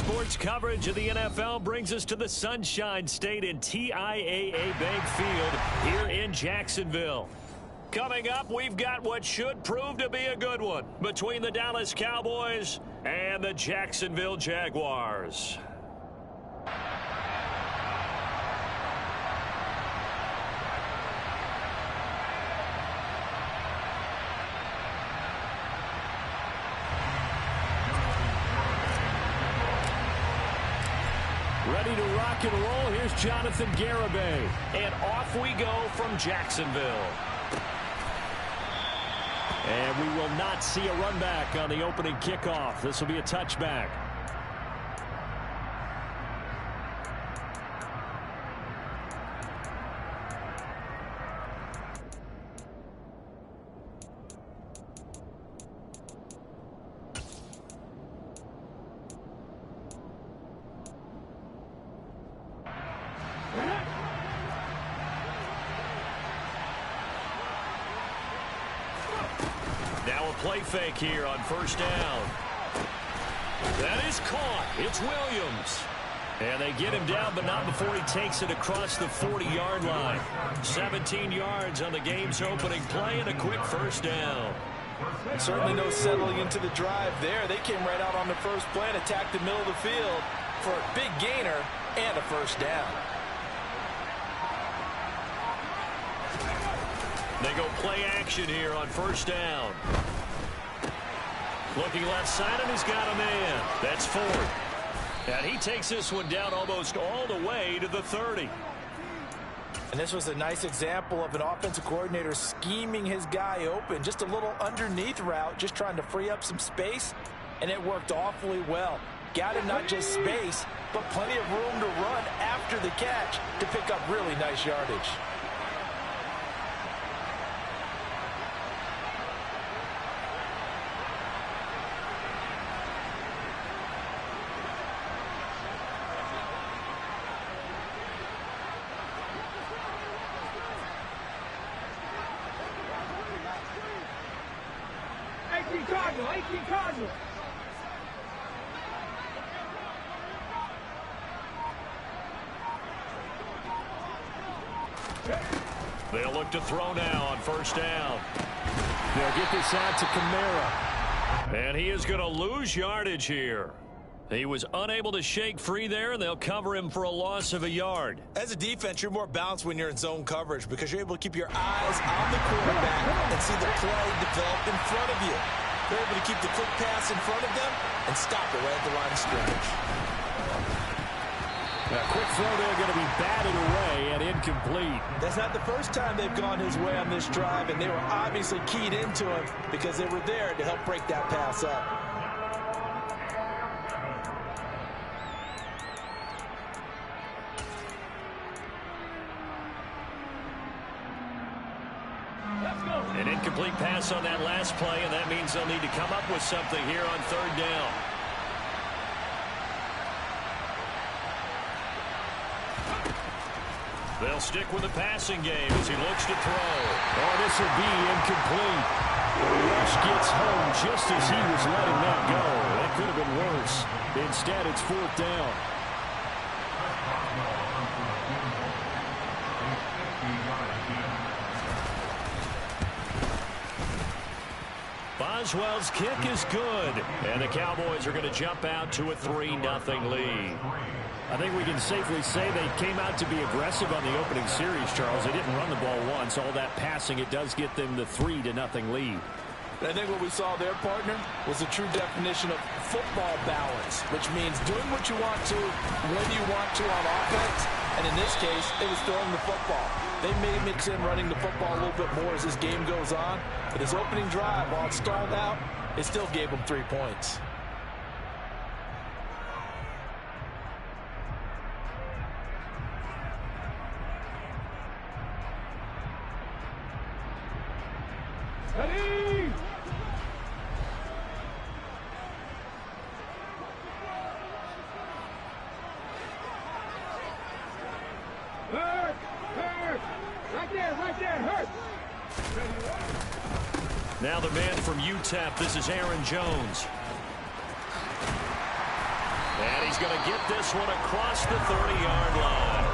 Sports coverage of the NFL brings us to the Sunshine State in TIAA Bank Field here in Jacksonville. Coming up, we've got what should prove to be a good one between the Dallas Cowboys and the Jacksonville Jaguars. Ready to rock and roll. Here's Jonathan Garibay. And off we go from Jacksonville. And we will not see a run back on the opening kickoff. This will be a touchback. Now a play fake here on first down. That is caught. It's Williams. And they get him down, but not before he takes it across the 40-yard line. 17 yards on the game's opening play and a quick first down. And certainly no settling into the drive there. They came right out on the first play and attacked the middle of the field for a big gainer and a first down. They go play action here on first down. Looking left side, and he's got a man. That's Ford. And he takes this one down almost all the way to the 30. And this was a nice example of an offensive coordinator scheming his guy open. Just a little underneath route, just trying to free up some space, and it worked awfully well. Got him not just space, but plenty of room to run after the catch to pick up really nice yardage. They'll look to throw now on first down. They'll get this out to Kamara. And he is going to lose yardage here. He was unable to shake free there, and they'll cover him for a loss of a yard. As a defense, you're more balanced when you're in zone coverage because you're able to keep your eyes on the quarterback and see the play develop in front of you. They're able to keep the quick pass in front of them and stop it right at the line of scrimmage. A quick throw there going to be batted away and incomplete. That's not the first time they've gone his way on this drive, and they were obviously keyed into him because they were there to help break that pass up. An incomplete pass on that last play, and that means they'll need to come up with something here on third down. They'll stick with the passing game as he looks to throw. Oh, this will be incomplete. Rush gets home just as he was letting that go. That could have been worse. Instead, it's fourth down. Boswell's kick is good, and the Cowboys are going to jump out to a 3-0 lead. I think we can safely say they came out to be aggressive on the opening series, Charles. They didn't run the ball once. All that passing, it does get them the 3-0 lead. I think what we saw there, partner, was a true definition of football balance, which means doing what you want to, when you want to on offense. And in this case, it was throwing the football. They may mix in running the football a little bit more as this game goes on. But his opening drive, while it stalled out, it still gave him 3 points. Ready! Hurt! Hurt! Right there, hurt! Now the man from UTEP, this is Aaron Jones. And he's going to get this one across the 30-yard line.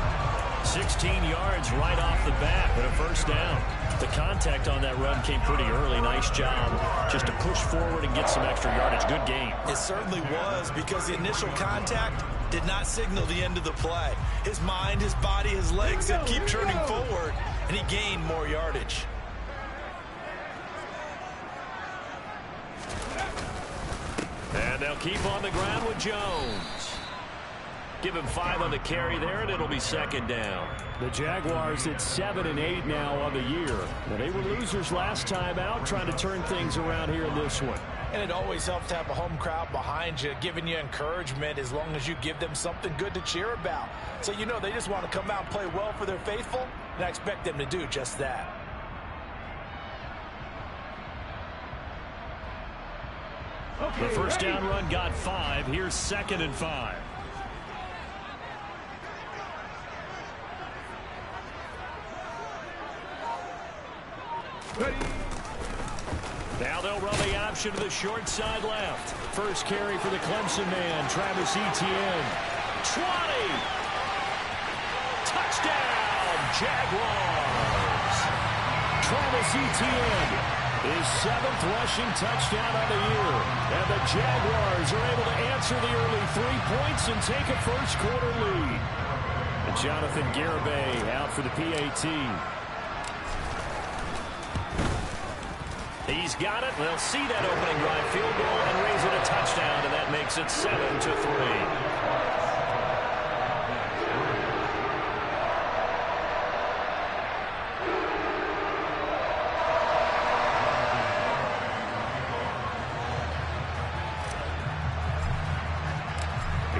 16 yards right off the bat, but a first down. The contact on that run came pretty early. Nice job just to push forward and get some extra yardage. Good game. It certainly was, because the initial contact did not signal the end of the play. His mind, his body, his legs said keep turning forward, and he gained more yardage. And they'll keep on the ground with Jones. Give him 5 on the carry there, and it'll be second down. The Jaguars at 7 and 8 now on the year. Well, they were losers last time out, trying to turn things around here in this one. And it always helps to have a home crowd behind you, giving you encouragement as long as you give them something good to cheer about. So you know they just want to come out and play well for their faithful, and I expect them to do just that. The first down run got 5. Here's 2nd and 5. Now they'll run the option to the short side left. First carry for the Clemson man, Travis Etienne. 20. Touchdown, Jaguars. Travis Etienne, his 7th rushing touchdown of the year. And the Jaguars are able to answer the early 3 points and take a first-quarter lead. And Jonathan Garibay out for the PAT. He's got it. They'll see that opening drive field goal and raise it a touchdown, and that makes it 7-3.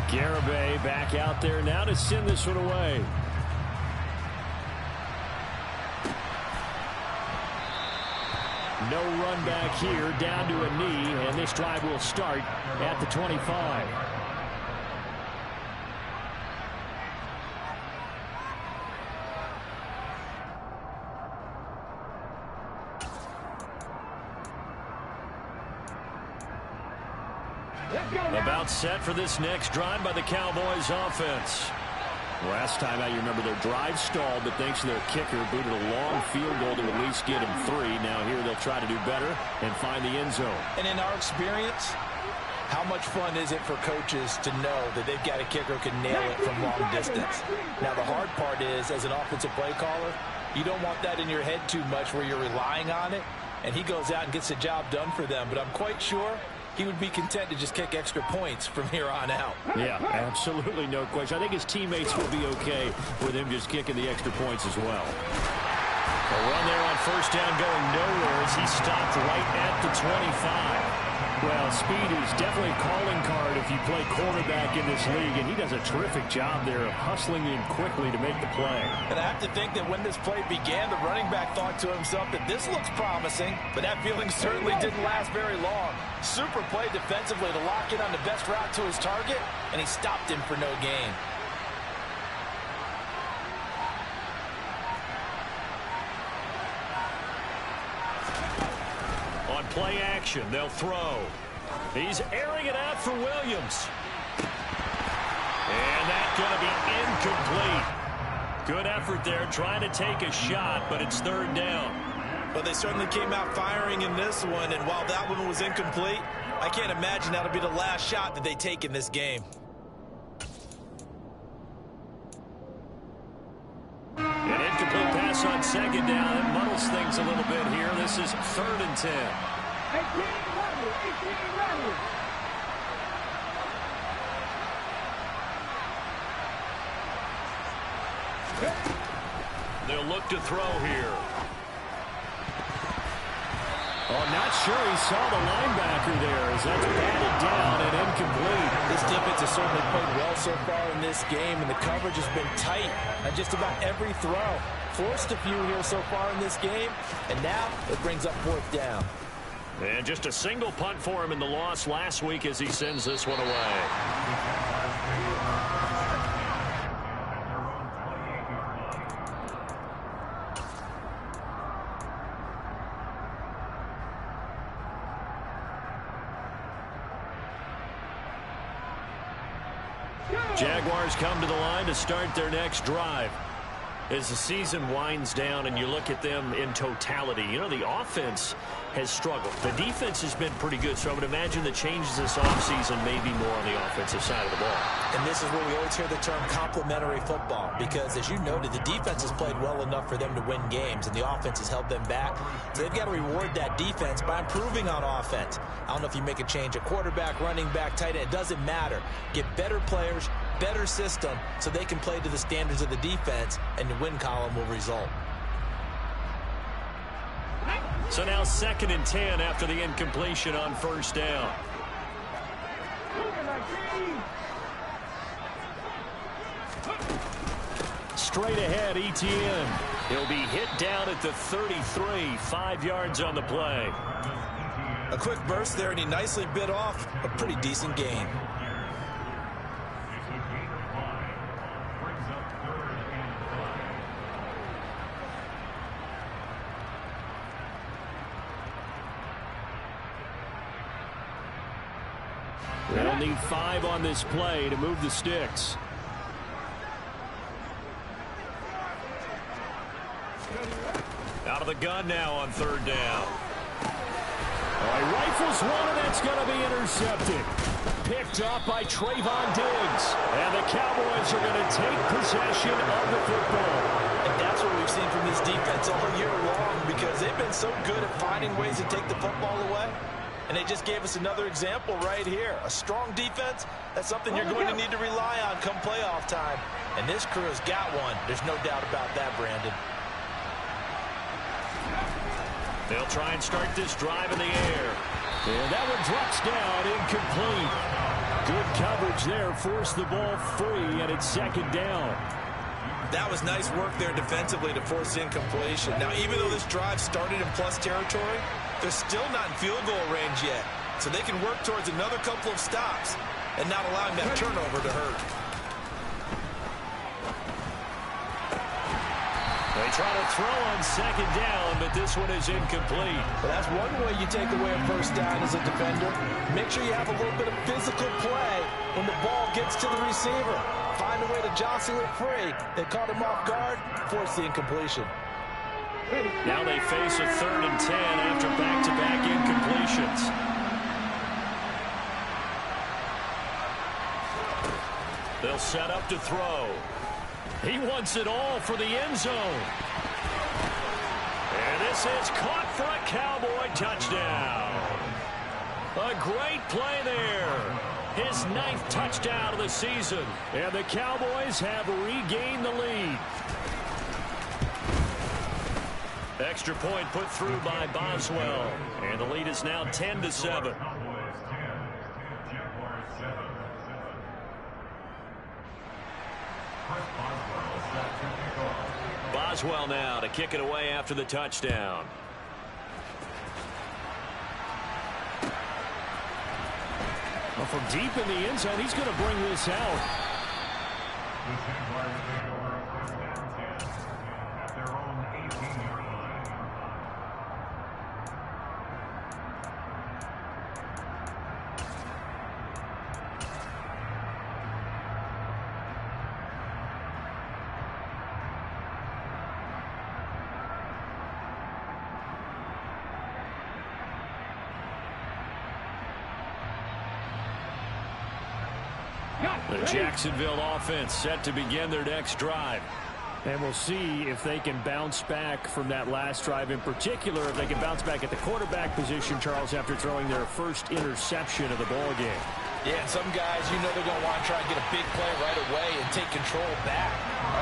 Garibay back out there now to send this one away. No run back here, down to a knee, and this drive will start at the 25. About set for this next drive by the Cowboys offense. Last time out, you remember their drive stalled, but thanks to their kicker, booted a long field goal to at least get them 3. Now here they'll try to do better and find the end zone. And in our experience, how much fun is it for coaches to know that they've got a kicker who can nail it from long distance? Now the hard part is, as an offensive play caller, you don't want that in your head too much where you're relying on it, and he goes out and gets the job done for them. But I'm quite sure he would be content to just kick extra points from here on out. Yeah, absolutely no question. I think his teammates will be okay with him just kicking the extra points as well. A run there on first down going nowhere as he stopped right at the 25. Well, speed is definitely a calling card if you play quarterback in this league, and he does a terrific job there of hustling in quickly to make the play. And I have to think that when this play began, the running back thought to himself that this looks promising, but that feeling certainly didn't last very long. Super play defensively to lock in on the best route to his target, and he stopped him for no gain. On play action, they'll throw. He's airing it out for Williams. And that's going to be incomplete. Good effort there trying to take a shot, but it's 3rd down. Well, they certainly came out firing in this one, and while that one was incomplete, I can't imagine that'll be the last shot that they take in this game. An incomplete pass on 2nd down. It muddles things a little bit here. This is 3rd and 10. 18 runners. They'll look to throw here. Oh, not sure he saw the linebacker there as that's batted down and incomplete. This defense has certainly played well so far in this game, and the coverage has been tight on just about every throw. Forced a few here so far in this game, and now it brings up 4th down. And just a single punt for him in the loss last week as he sends this one away. Jaguars come to the line to start their next drive. As the season winds down and you look at them in totality, you know, the offense has struggled. The defense has been pretty good, so I would imagine the changes this offseason may be more on the offensive side of the ball. And this is where we always hear the term complementary football, because as you noted, the defense has played well enough for them to win games, and the offense has held them back. So they've got to reward that defense by improving on offense. I don't know if you make a change at quarterback, running back, tight end. It doesn't matter. Get better players, better system, so they can play to the standards of the defense, and the win column will result. So now 2nd and 10 after the incompletion on first down. Straight ahead, Etienne. He'll be hit down at the 33, 5 yards on the play. A quick burst there, and he nicely bit off a pretty decent gain. They'll need 5 on this play to move the sticks. Out of the gun now on 3rd down. He rifles one, and that's going to be intercepted. Picked up by Trayvon Diggs. And the Cowboys are going to take possession of the football. And that's what we've seen from this defense all year long, because they've been so good at finding ways to take the football away. And they just gave us another example right here. A strong defense, that's something you're going to need to rely on come playoff time. And this crew has got one. There's no doubt about that, Brandon. They'll try and start this drive in the air. And that one drops down, incomplete. Good coverage there, forced the ball free, and it's 2nd down. That was nice work there defensively to force incompletion. Now, even though this drive started in plus territory, they're still not in field goal range yet. So they can work towards another couple of stops and not allowing that turnover to hurt. They try to throw on 2nd down, but this one is incomplete. Well, that's one way you take away a first down as a defender. Make sure you have a little bit of physical play when the ball gets to the receiver. Find a way to jostle it free. They caught him off guard, force the incompletion. Now they face a 3rd and 10 after back-to-back incompletions. They'll set up to throw. He wants it all for the end zone. And this is caught for a Cowboy touchdown. A great play there. His 9th touchdown of the season. And the Cowboys have regained the lead. Extra point put through by Boswell. And the lead is now 10-7. Boswell now to kick it away after the touchdown. Well, from deep in the end zone, he's going to bring this out. The Jacksonville offense set to begin their next drive. And we'll see if they can bounce back from that last drive, in particular, if they can bounce back at the quarterback position, Charles, after throwing their first interception of the ball game. Yeah, and some guys, you know they're going to want to try and get a big play right away and take control back.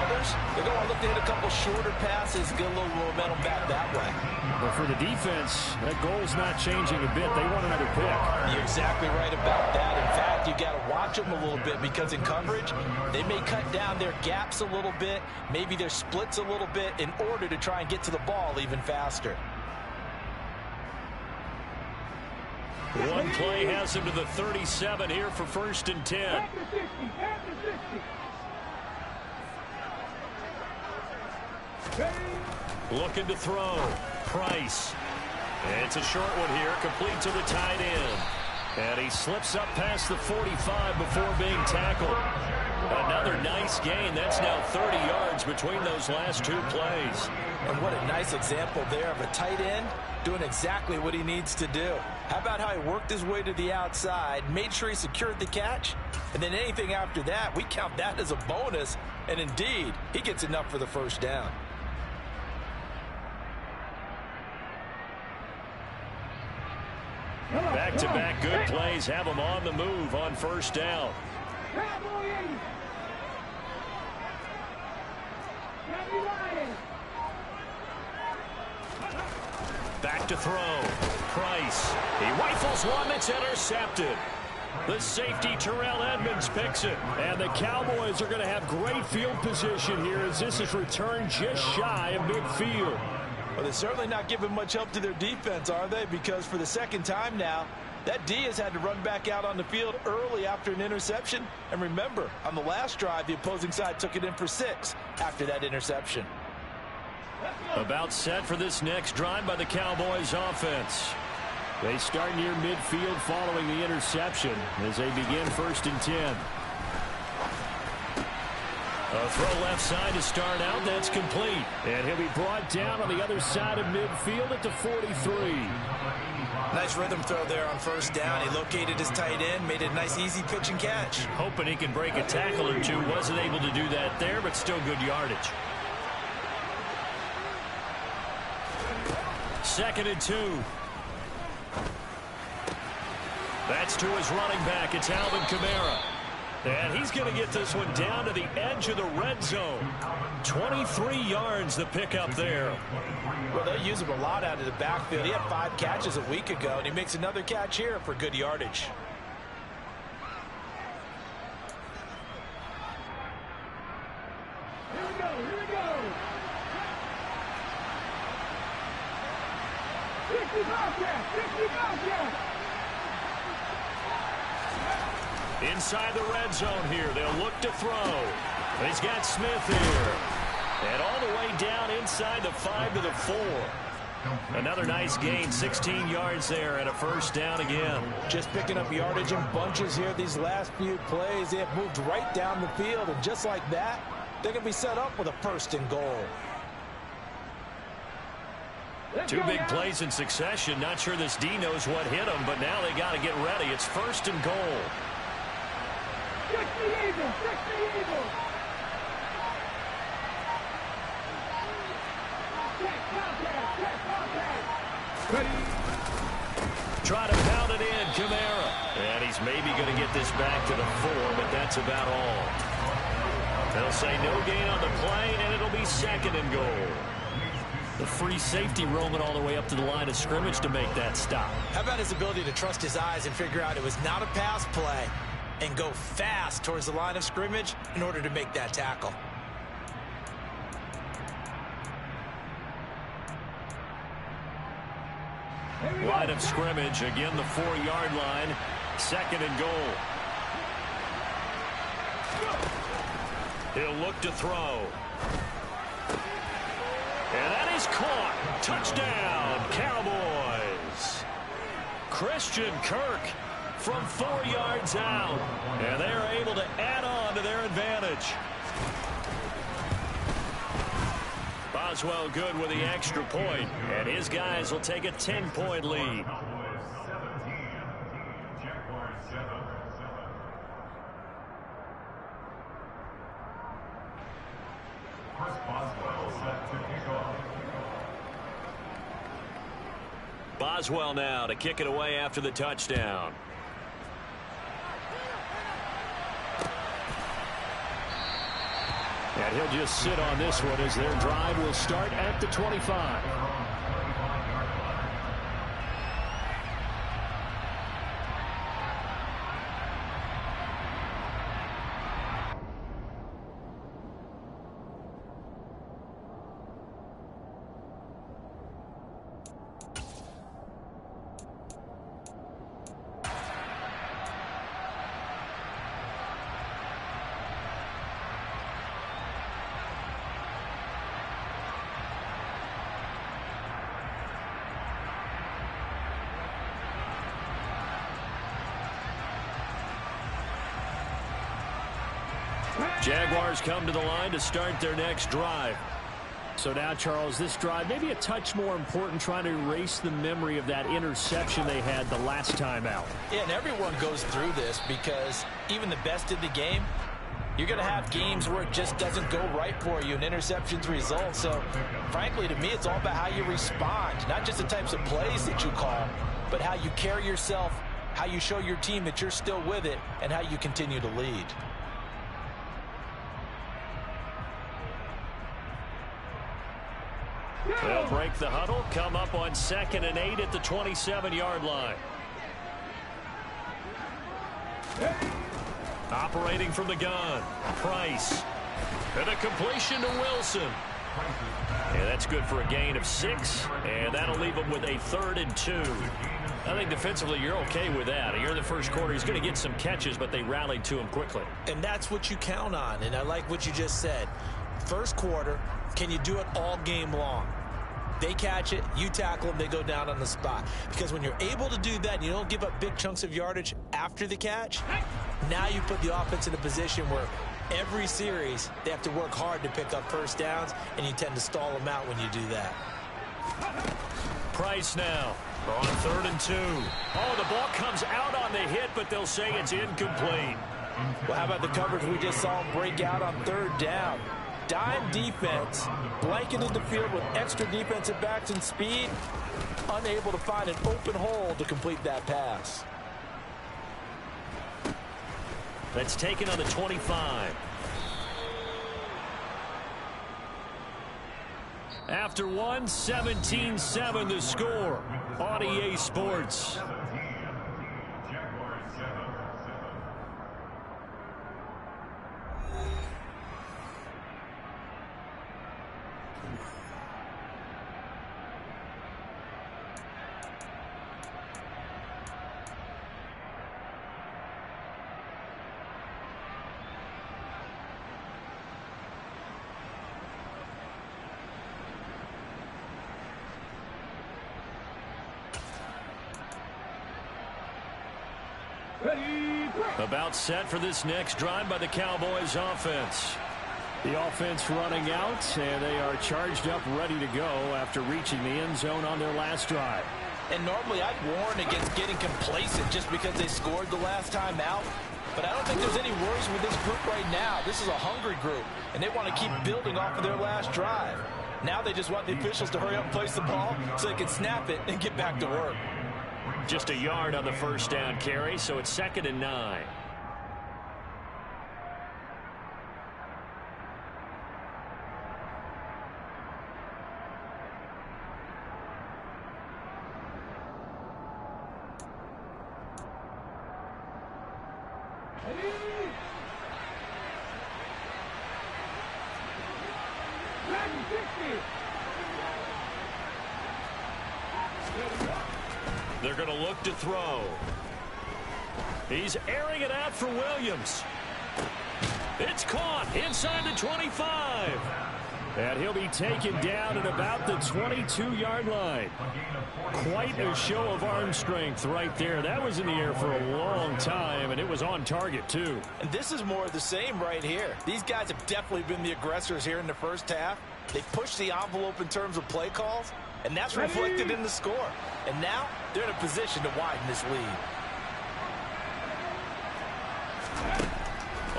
Others, they're going to look to hit a couple shorter passes, get a little momentum back that way. But for the defense, that goal's not changing a bit. They want another pick. You're exactly right about that. In fact, you got to watch them a little bit, because in coverage, they may cut down their gaps a little bit, maybe their splits a little bit, in order to try and get to the ball even faster. One play has him to the 37 here for 1st and 10. Looking to throw. Price. And it's a short one here, complete to the tight end. And he slips up past the 45 before being tackled. Another nice gain. That's now 30 yards between those last two plays. And what a nice example there of a tight end doing exactly what he needs to do. How about how he worked his way to the outside, made sure he secured the catch, and then anything after that, we count that as a bonus. And indeed, he gets enough for the first down. Back-to-back good plays have him on the move on first down. Back to throw. Price. He rifles one that's intercepted. The safety, Terrell Edmonds, picks it. And the Cowboys are going to have great field position here as this is returned just shy of midfield. Well, they're certainly not giving much help to their defense, are they? Because for the second time now, that D has had to run back out on the field early after an interception. And remember, on the last drive, the opposing side took it in for 6 after that interception. About set for this next drive by the Cowboys offense. They start near midfield following the interception as they begin 1st and 10. A throw left side to start out. That's complete. And he'll be brought down on the other side of midfield at the 43. Nice rhythm throw there on first down. He located his tight end, made it a nice easy pitch and catch. Hoping he can break a tackle or two. Wasn't able to do that there, but still good yardage. 2nd and 2. That's to his running back. It's Alvin Kamara. And he's going to get this one down to the edge of the red zone. 23 yards the pickup there. Well, they use him a lot out of the backfield. He had 5 catches a week ago, and he makes another catch here for good yardage. Here we go, here we go. 60 Bobcats. Inside the red zone here. They'll look to throw. He's got Smith here. And all the way down inside the 5 to the 4. Another nice gain. 16 yards there and a first down again. Just picking up yardage in bunches here these last few plays. They have moved right down the field. And just like that, they're going to be set up with a 1st and goal. 2 big plays in succession. Not sure this D knows what hit him, but now they got to get ready. It's 1st and goal. 60 Eagles, 60 Eagles. Try to pound it in, Kamara. And he's maybe going to get this back to the 4, but that's about all. They'll say no gain on the play, and it'll be 2nd and goal. The free safety roaming all the way up to the line of scrimmage to make that stop. How about his ability to trust his eyes and figure out it was not a pass play and go fast towards the line of scrimmage in order to make that tackle. Line of scrimmage, again the 4-yard line. 2nd and goal. He'll look to throw. And that is caught. Touchdown, Cowboys. Christian Kirk from 4 yards out. And they're able to add on to their advantage. Boswell good with the extra point, and his guys will take a 10-point lead. Boswell now to kick it away after the touchdown. And he'll just sit on this one as their drive will start at the 25. Jaguars come to the line to start their next drive. So now, Charles, this drive maybe a touch more important, trying to erase the memory of that interception they had the last time out. Yeah, and everyone goes through this because even the best in the game, you're going to have games where it just doesn't go right for you and interceptions result. So, frankly, to me, it's all about how you respond, not just the types of plays that you call, but how you carry yourself, how you show your team that you're still with it, and how you continue to lead. They'll break the huddle, come up on 2nd and 8 at the 27-yard line. Operating from the gun, Price. And a completion to Wilson. And that's good for a gain of 6, and that'll leave him with a 3rd and 2. I think defensively you're okay with that. Here in the first quarter, he's going to get some catches, but they rallied to him quickly. And that's what you count on, and I like what you just said. First quarter, can you do it all game long? They catch it, you tackle them, they go down on the spot. Because when you're able to do that and you don't give up big chunks of yardage after the catch, now you put the offense in a position where every series they have to work hard to pick up first downs, and you tend to stall them out when you do that. Price now on 3rd and 2. Oh, the ball comes out on the hit, but they'll say it's incomplete. Well, how about the coverage we just saw him break out on 3rd down? Dime defense, blanketed the field with extra defensive backs and speed, unable to find an open hole to complete that pass. That's taken on the 25. After one, 17-7 the score on EA Sports. About set for this next drive by the Cowboys offense. The offense running out, and they are charged up, ready to go after reaching the end zone on their last drive. And normally I'd warn against getting complacent just because they scored the last time out. But I don't think there's any worries with this group right now. This is a hungry group, and they want to keep building off of their last drive. Now they just want the officials to hurry up and place the ball so they can snap it and get back to work. Just a yard on the first down carry, so it's 2nd and 9. They're going to look to throw. He's airing it out for Williams. It's caught inside the 25. And he'll be taken down at about the 22-yard line. Quite a show of arm strength right there. That was in the air for a long time, and it was on target, too. And this is more of the same right here. These guys have definitely been the aggressors here in the first half. They pushed the envelope in terms of play calls, and that's reflected in the score. And now they're in a position to widen this lead.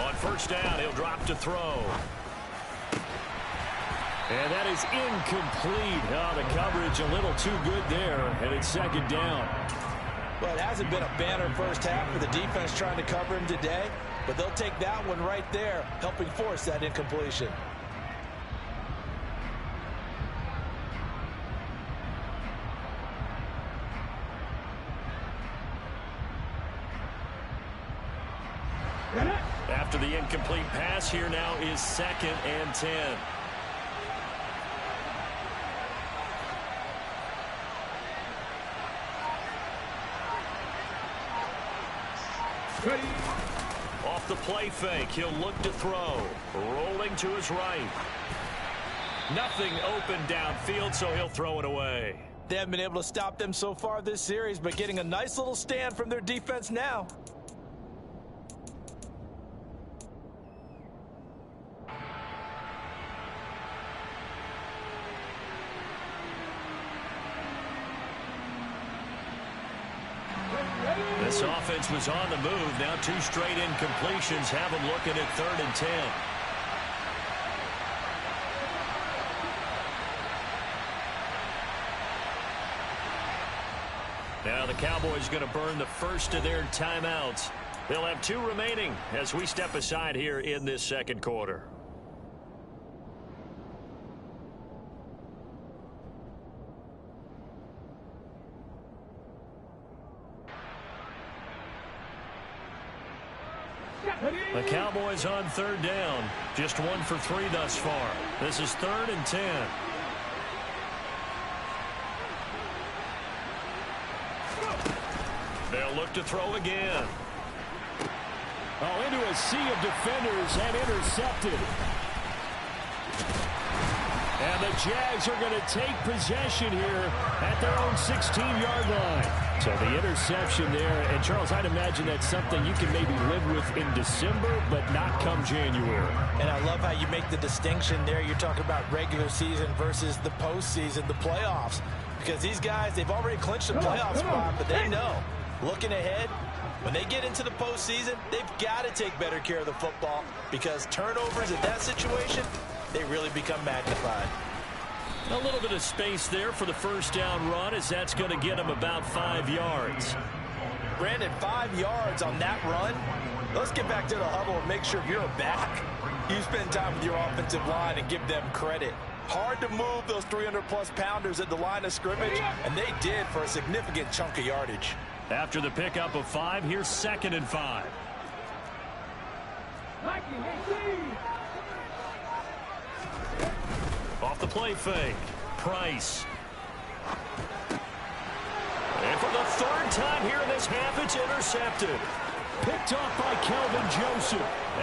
On first down, he'll drop to throw. And that is incomplete. Oh, the coverage a little too good there, and it's 2nd down. Well, it hasn't been a banner first half for the defense trying to cover him today, but they'll take that one right there, helping force that incompletion. After the incomplete pass, here now is 2nd and 10. Off the play fake, he'll look to throw. Rolling to his right. Nothing open downfield, so he'll throw it away. They haven't been able to stop them so far this series, but getting a nice little stand from their defense now. This offense was on the move. Now 2 straight incompletions have them looking at 3rd and 10. Now the Cowboys going to burn the first of their timeouts. They'll have 2 remaining as we step aside here in this second quarter. The Cowboys on 3rd down. Just 1 for 3 thus far. This is 3rd and 10. They'll look to throw again. Oh, into a sea of defenders and intercepted. And the Jags are going to take possession here at their own 16-yard line. So the interception there, and Charles, I'd imagine that's something you can maybe live with in December, but not come January. And I love how you make the distinction there. You're talking about regular season versus the postseason, the playoffs. Because these guys, they've already clinched a playoff spot, but they know, looking ahead, when they get into the postseason, they've got to take better care of the football because turnovers in that situation, they really become magnified. A little bit of space there for the first down run as that's going to get them about 5 yards. Brandon, 5 yards on that run. Let's get back to the huddle and make sure you're back. You spend time with your offensive line and give them credit. Hard to move those 300-plus pounders at the line of scrimmage, and they did for a significant chunk of yardage. After the pickup of 5, here's 2nd and 5. Off the play fake. Price. And for the 3rd time here in this half, it's intercepted. Picked off by Kelvin Joseph.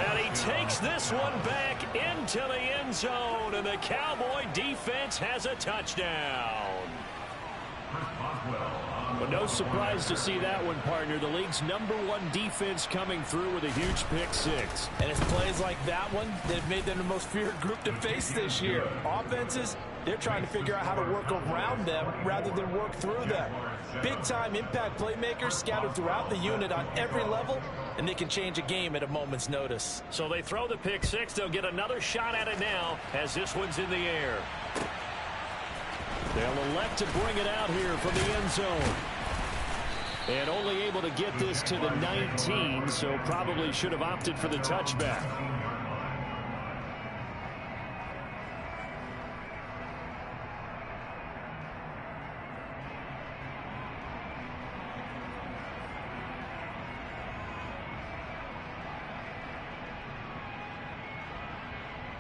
And he takes this one back into the end zone, and the Cowboy defense has a touchdown. But no surprise to see that one, partner. The league's #1 defense coming through with a huge pick 6. And it's plays like that one that have made them the most feared group to face this year. Offenses, they're trying to figure out how to work around them rather than work through them. Big-time impact playmakers scattered throughout the unit on every level, and they can change a game at a moment's notice. So they throw the pick 6. They'll get another shot at it now as this one's in the air. They'll elect to bring it out here from the end zone. And only able to get this to the 19, so probably should have opted for the touchback.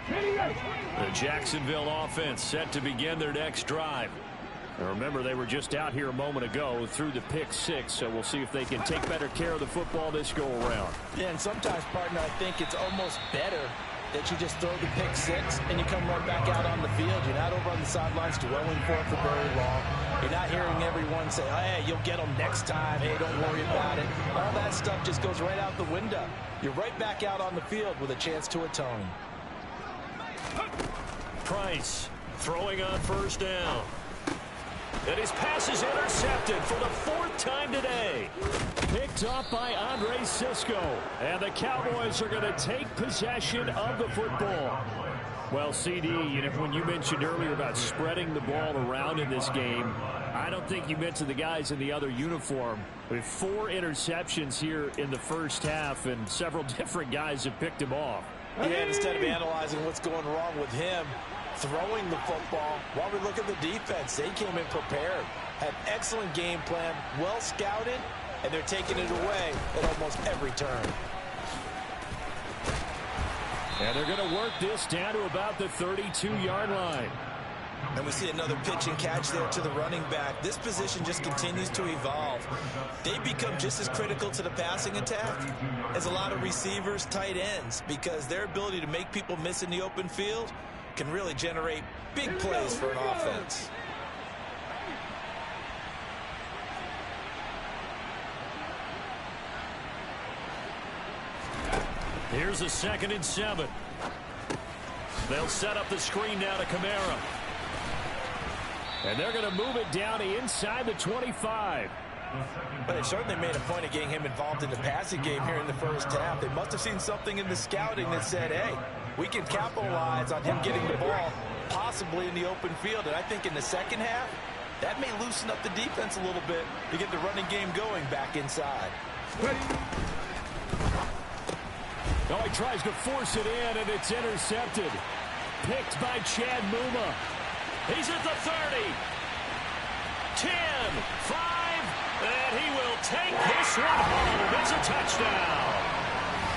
The Jacksonville offense set to begin their next drive. And remember, they were just out here a moment ago through the pick 6, so we'll see if they can take better care of the football this go-around. Yeah, and sometimes, partner, I think it's almost better that you just throw the pick 6 and you come right back out on the field. You're not over on the sidelines dwelling for it for very long. You're not hearing everyone say, oh, hey, you'll get them next time. Hey, don't worry about it. All that stuff just goes right out the window. You're right back out on the field with a chance to atone. Price throwing on 1st down. And his pass is intercepted for the 4th time today. Picked off by Andre Cisco. And the Cowboys are going to take possession of the football. Well, CD, you know, when you mentioned earlier about spreading the ball around in this game, I don't think you mentioned the guys in the other uniform. We have 4 interceptions here in the first half, and several different guys have picked him off. Yeah, instead of analyzing what's going wrong with him, throwing the football, while we look at the defense, they came in prepared, had excellent game plan, well scouted, and they're taking it away at almost every turn. And they're going to work this down to about the 32-yard line. And we see another pitch and catch there to the running back. This position just continues to evolve. They become just as critical to the passing attack as a lot of receivers, tight ends, because their ability to make people miss in the open field can really generate big plays for an offense. Here's a 2nd and 7. They'll set up the screen now to Kamara. And they're going to move it down to inside the 25. But they certainly made a point of getting him involved in the passing game here in the first half. They must have seen something in the scouting that said, hey, we can capitalize on him getting the ball possibly in the open field. And I think in the second half, that may loosen up the defense a little bit to get the running game going back inside. Oh, he tries to force it in, and it's intercepted. Picked by Chad Muma. He's at the 30. 10, 5, and he will take this one home. It's a touchdown.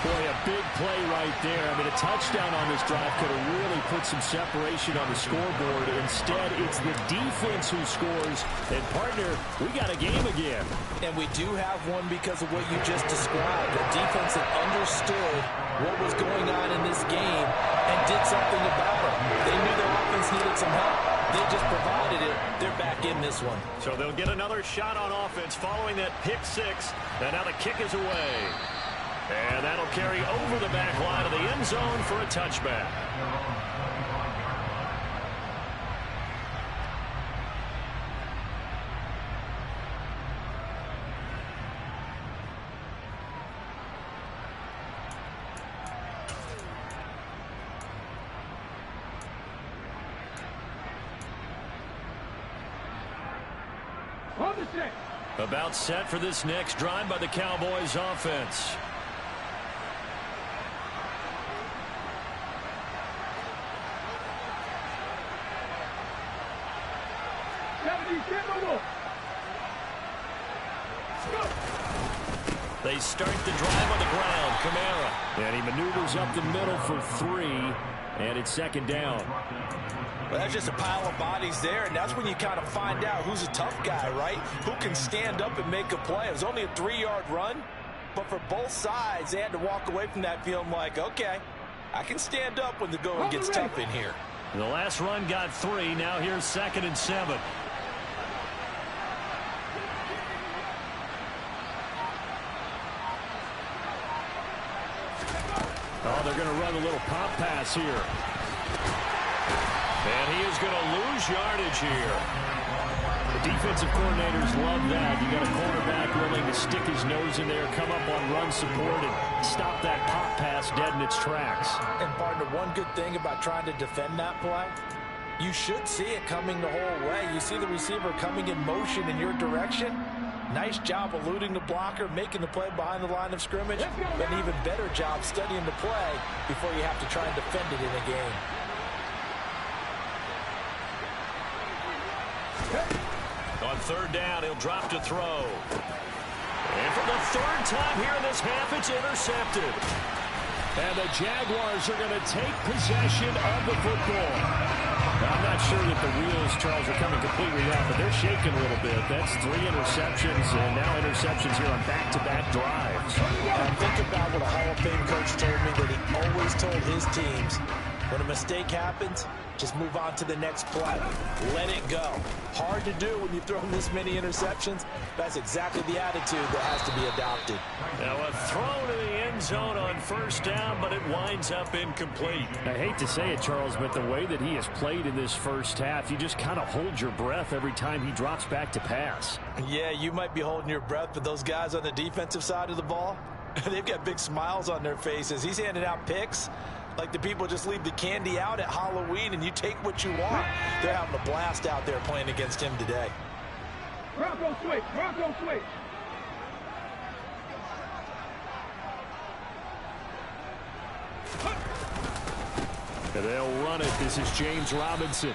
Boy, a big play right there. I mean, a touchdown on this drive could have really put some separation on the scoreboard. Instead, it's the defense who scores. And, partner, we got a game again. And we do have one because of what you just described. A defense that understood what was going on in this game and did something about it. They knew their offense needed some help. They just provided it. They're back in this one. So they'll get another shot on offense following that pick six. And now the kick is away. And that'll carry over the back line of the end zone for a touchback. On the set. About set for this next drive by the Cowboys offense. They start the drive on the ground. Kamara. And he maneuvers up the middle for 3, and it's second down. Well, that's just a pile of bodies there, and that's when you kind of find out who's a tough guy, right? Who can stand up and make a play. It was only a 3-yard run, but for both sides, they had to walk away from that feeling like, okay, I can stand up when the going gets tough in here. The last run got 3. Now here's 2nd and 7. Oh, they're going to run a little pop pass here. And he is going to lose yardage here. The defensive coordinators love that. You got a quarterback willing to stick his nose in there, come up on run support, and stop that pop pass dead in its tracks. And, partner, one good thing about trying to defend that play, you should see it coming the whole way. You see the receiver coming in motion in your direction. Nice job eluding the blocker, making the play behind the line of scrimmage. An even better job studying the play before you have to try and defend it in a game. On 3rd down, he'll drop to throw. And for the 3rd time here in this half, it's intercepted. And the Jaguars are going to take possession of the football. I'm not sure that the wheels, Charles, are coming completely off, but they're shaking a little bit. That's 3 interceptions, and now interceptions here on back-to-back drives. And think about what a Hall of Fame coach told me, that he always told his teams, when a mistake happens, just move on to the next play. Let it go. Hard to do when you throw this many interceptions. That's exactly the attitude that has to be adopted. Now a throw to the end zone on 1st down, but it winds up incomplete. I hate to say it, Charles, but the way that he has played in this first half, you just kind of hold your breath every time he drops back to pass. Yeah, you might be holding your breath, but those guys on the defensive side of the ball, they've got big smiles on their faces. He's handing out picks like the people just leave the candy out at Halloween and you take what you want. They're having a blast out there playing against him today. Bronco switch. Bronco switch. And they'll run it. This is James Robinson.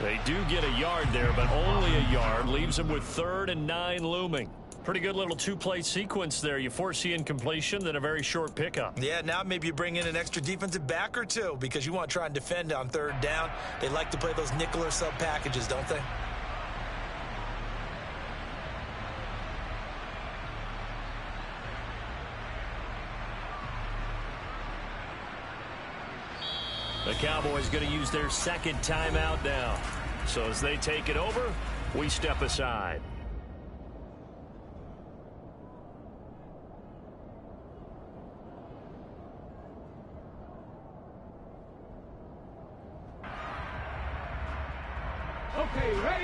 They do get a yard there, but only a yard. Leaves them with 3rd and 9 looming. Pretty good little 2-play sequence there. You foresee incompletion, then a very short pickup. Yeah, now maybe you bring in an extra defensive back or two because you want to try and defend on 3rd down. They like to play those nickel or sub packages, don't they? The Cowboys going to use their 2nd timeout now. So as they take it over, we step aside.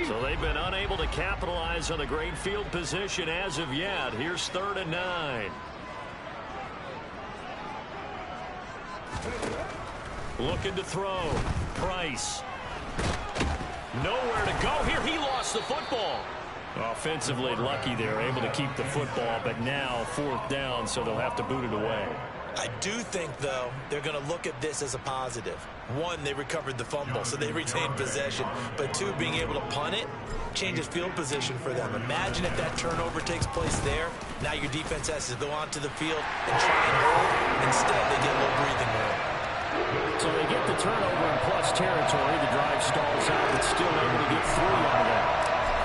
So they've been unable to capitalize on a great field position as of yet. Here's 3rd and 9. Looking to throw. Price. Nowhere to go here. He lost the football. Offensively lucky they're able to keep the football, but now 4th down, so they'll have to boot it away. I do think, though, they're going to look at this as a positive. 1, they recovered the fumble, so they retained possession. But 2, being able to punt it changes field position for them. Imagine if that turnover takes place there. Now your defense has to go onto the field and try and hold. Instead, they get a little breathing room. So they get the turnover in plus territory. The drive stalls out, but still able to get 3 out of that.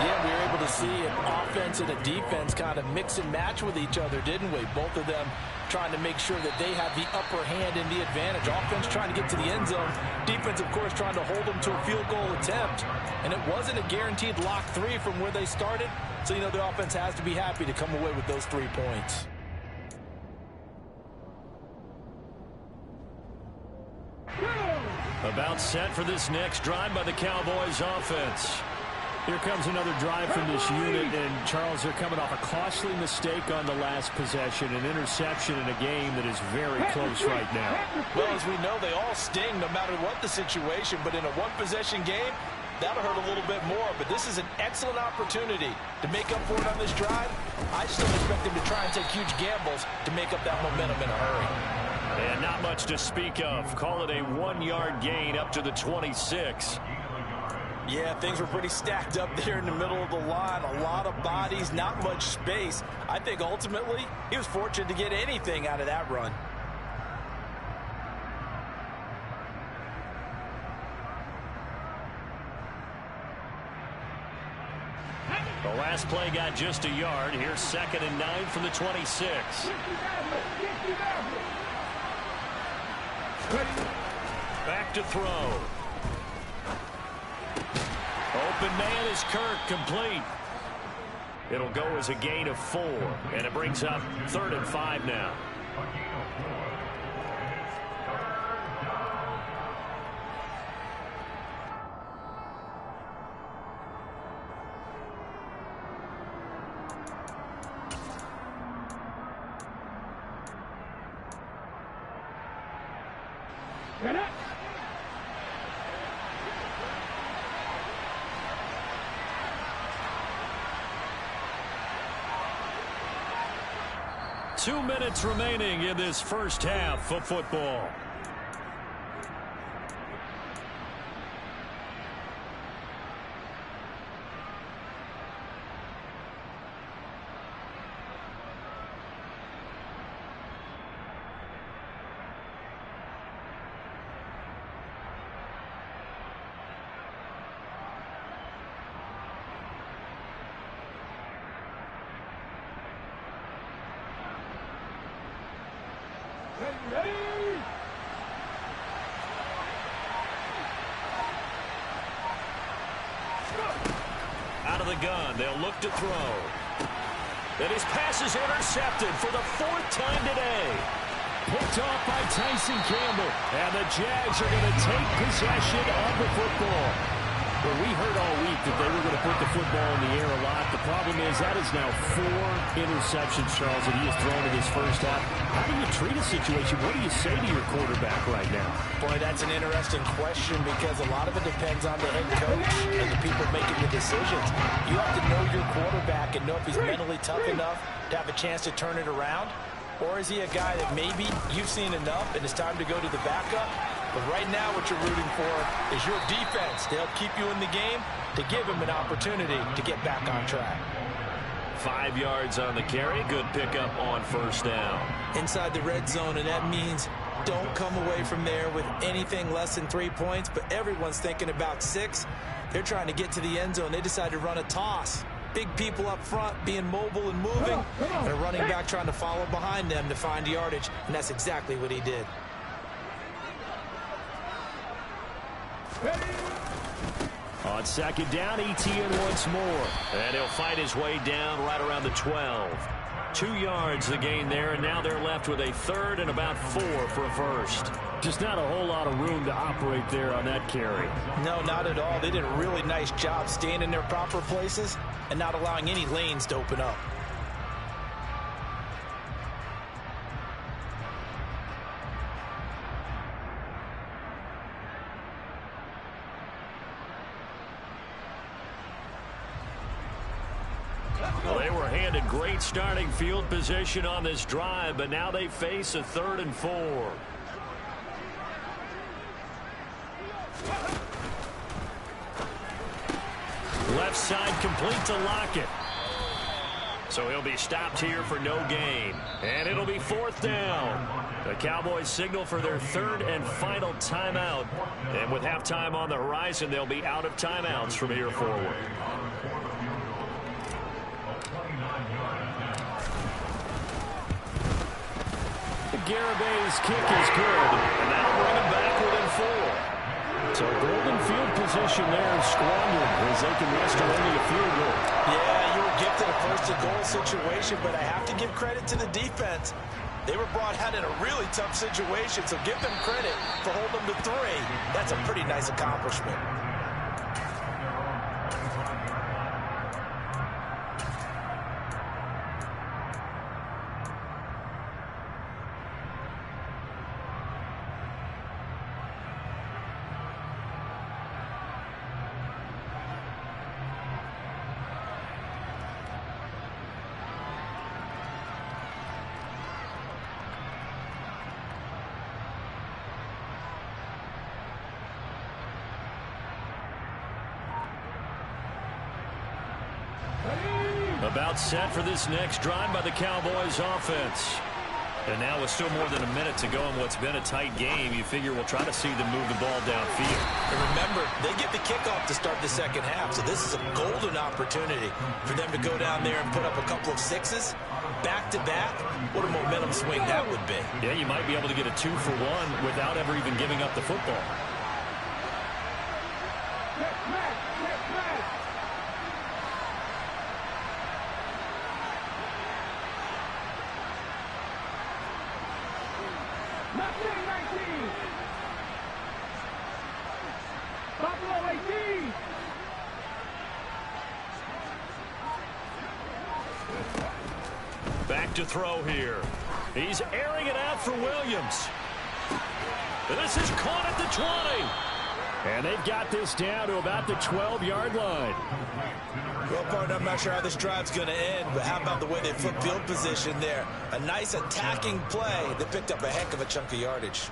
Yeah, we were able to see an offense and a defense kind of mix and match with each other, didn't we? Both of them trying to make sure that they have the upper hand and the advantage. Offense trying to get to the end zone. Defense, of course, trying to hold them to a field goal attempt. And it wasn't a guaranteed lock 3 from where they started. So, you know, the offense has to be happy to come away with those 3 points. About set for this next drive by the Cowboys offense. Here comes another drive from this unit, and Charles, they're coming off a costly mistake on the last possession, an interception in a game that is very close right now. Well, as we know, they all sting no matter what the situation, but in a one-possession game, that'll hurt a little bit more. But this is an excellent opportunity to make up for it on this drive. I just don't expect them to try and take huge gambles to make up that momentum in a hurry. And not much to speak of. Call it a 1-yard gain up to the 26. Yeah, things were pretty stacked up there in the middle of the line. A lot of bodies, not much space. I think ultimately he was fortunate to get anything out of that run. The last play got just a yard. Here's 2nd and 9 from the 26. Back to throw. Open man is Kirk, complete. It'll go as a gain of 4, and it brings up 3rd and 5 now. Get up. 2 minutes remaining in this first half of football. Ready? Out of the gun, they'll look to throw. And his pass is intercepted for the 4th time today. Picked off by Tyson Campbell. And the Jags are going to take possession of the football. Well, we heard all week that they were going to put the football in the air a lot. The problem is that is now 4 interceptions, Charles, that he has thrown in this first half. How do you treat a situation? What do you say to your quarterback right now? Boy, that's an interesting question because a lot of it depends on the head coach and the people making the decisions. You have to know your quarterback and know if he's mentally tough enough to have a chance to turn it around. Or is he a guy that maybe you've seen enough and it's time to go to the backup? But right now what you're rooting for is your defense to help keep you in the game, to give him an opportunity to get back on track. 5 yards on the carry. Good pickup on 1st down. Inside the red zone, and that means don't come away from there with anything less than 3 points, but everyone's thinking about 6. They're trying to get to the end zone. They decide to run a toss. Big people up front being mobile and moving, and a running back trying to follow behind them to find yardage, and that's exactly what he did. On 2nd down, ETN once more. And he'll fight his way down right around the 12. 2 yards the gain there, and now they're left with a third and about 4 for a first. Just not a whole lot of room to operate there on that carry. No, not at all. They did a really nice job staying in their proper places and not allowing any lanes to open up. Well, they were handed great starting field position on this drive, but now they face a 3rd and 4. Left side complete to Lockett. So he'll be stopped here for no gain. And it'll be 4th down. The Cowboys signal for their 3rd and final timeout. And with halftime on the horizon, they'll be out of timeouts from here forward. Garabay's kick is good, and that'll bring him back within 4. So golden field position there squandered as they can muster only a field goal. Yeah, you were gifted a first-and-goal situation, but I have to give credit to the defense. They were brought out in a really tough situation, so give them credit for holding them to 3. That's a pretty nice accomplishment. About set for this next drive by the Cowboys offense. And now with still more than a minute to go in what's been a tight game, you figure we'll try to see them move the ball downfield. And remember, they get the kickoff to start the second half, so this is a golden opportunity for them to go down there and put up a couple of 6s back-to-back. What a momentum swing that would be. Yeah, you might be able to get a 2-for-1 without ever even giving up the football. Back to throw here. He's airing it out for Williams. This is caught at the 20. And they've got this down to about the 12-yard line. Well, partner, I'm not sure how this drive's going to end, but how about the way they flip field position there? A nice attacking play that picked up a heck of a chunk of yardage.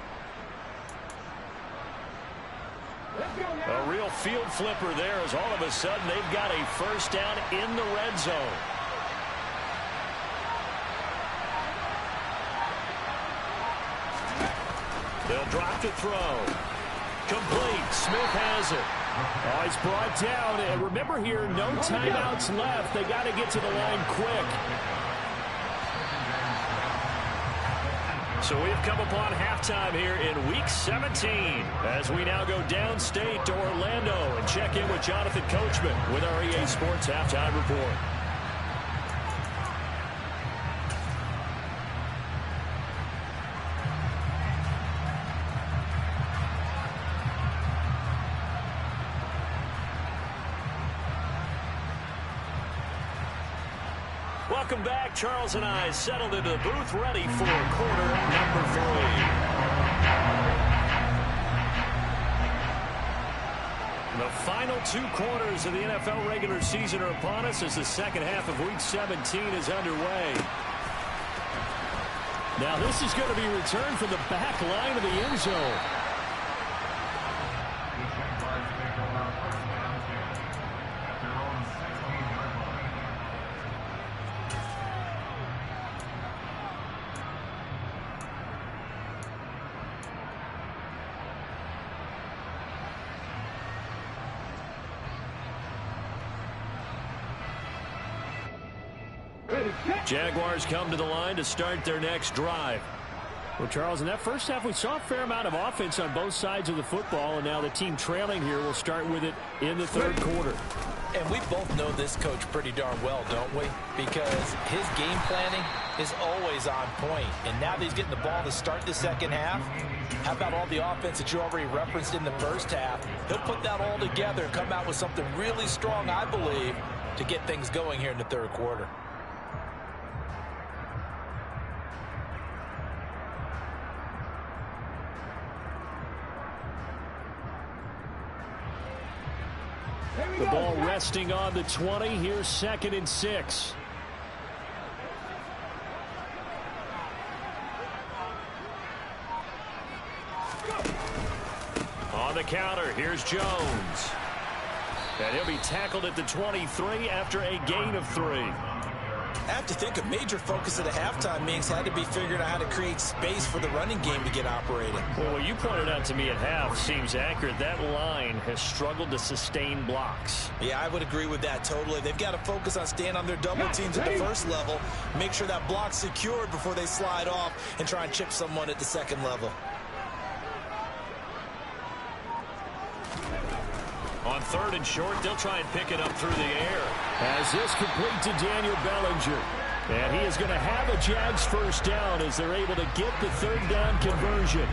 A real field flipper there as all of a sudden they've got a first down in the red zone. They'll drop to throw. Complete. Smith has it. Oh, he's brought down. And remember here, no timeouts left. They got to get to the line quick. So we've come upon halftime here in Week 17 as we now go downstate to Orlando and check in with Jonathan Coachman with our EA Sports Halftime Report. Welcome back. Charles and I settled into the booth ready for quarter number 3. The final 2 quarters of the NFL regular season are upon us as the second half of Week 17 is underway. Now this is going to be returned from the back line of the end zone. Jaguars come to the line to start their next drive. Well, Charles, in that first half, we saw a fair amount of offense on both sides of the football, and now the team trailing here will start with it in the third quarter. And we both know this coach pretty darn well, don't we? Because his game planning is always on point. And now that he's getting the ball to start the second half, how about all the offense that you already referenced in the first half? He'll put that all together and come out with something really strong, I believe, to get things going here in the third quarter. The ball resting on the 20. Here's 2nd and 6. On the counter, here's Jones. And he'll be tackled at the 23 after a gain of 3. I have to think a major focus of the halftime meetings had to be figuring out how to create space for the running game to get operating. Well, what you pointed out to me at half seems accurate. That line has struggled to sustain blocks. Yeah, I would agree with that totally. They've got to focus on staying on their double teams at the first level, make sure that block's secured before they slide off and try and chip someone at the second level. On 3rd and short, they'll try and pick it up through the air. As this complete to Daniel Bellinger. And he is going to have a Jags first down as they're able to get the 3rd down conversion.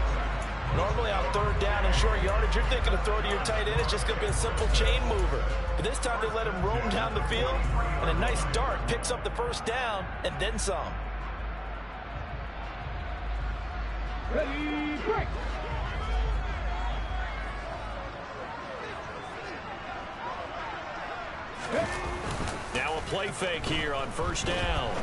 Normally on 3rd down and short yardage, you're thinking to throw to your tight end. It's just going to be a simple chain mover. But this time they let him roam down the field, and a nice dart picks up the first down and then some. Ready, break. Now a play fake here on 1st down.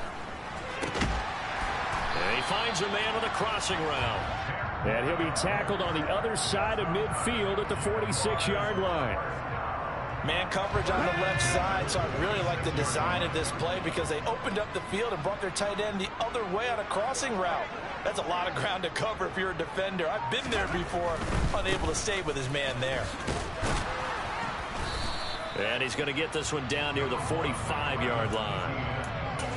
And he finds a man on the crossing route. And he'll be tackled on the other side of midfield at the 46-yard line. Man coverage on the left side, so I really like the design of this play because they opened up the field and brought their tight end the other way on a crossing route. That's a lot of ground to cover if you're a defender. I've been there before, unable to stay with his man there. And he's going to get this one down near the 45-yard line.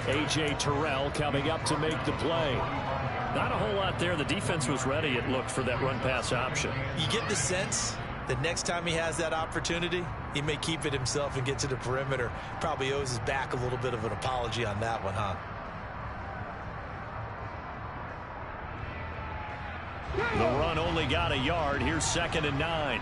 A.J. Terrell coming up to make the play. Not a whole lot there. The defense was ready, it looked, for that run-pass option. You get the sense that next time he has that opportunity, he may keep it himself and get to the perimeter. Probably owes his back a little bit of an apology on that one, huh? The run only got a yard. Here's 2nd and 9.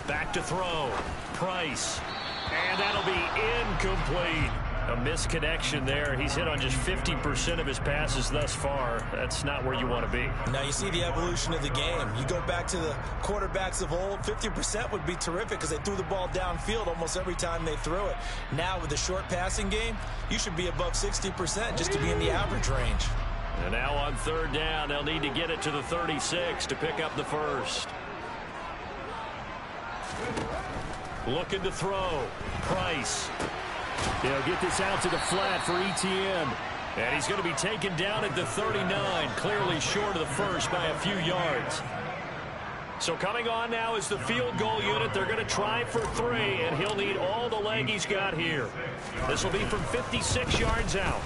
Back to throw. Price. And that'll be incomplete. A misconnection there. He's hit on just 50% of his passes thus far. That's not where you want to be. Now you see the evolution of the game. You go back to the quarterbacks of old, 50% would be terrific because they threw the ball downfield almost every time they threw it. Now with the short passing game, you should be above 60% just to be in the average range. And now on 3rd down, they'll need to get it to the 36 to pick up the first. Looking to throw. Price. They'll get this out to the flat for ETN. And he's going to be taken down at the 39, clearly short of the first by a few yards. So coming on now is the field goal unit. They're going to try for 3, and he'll need all the leg he's got here. This will be from 56 yards out.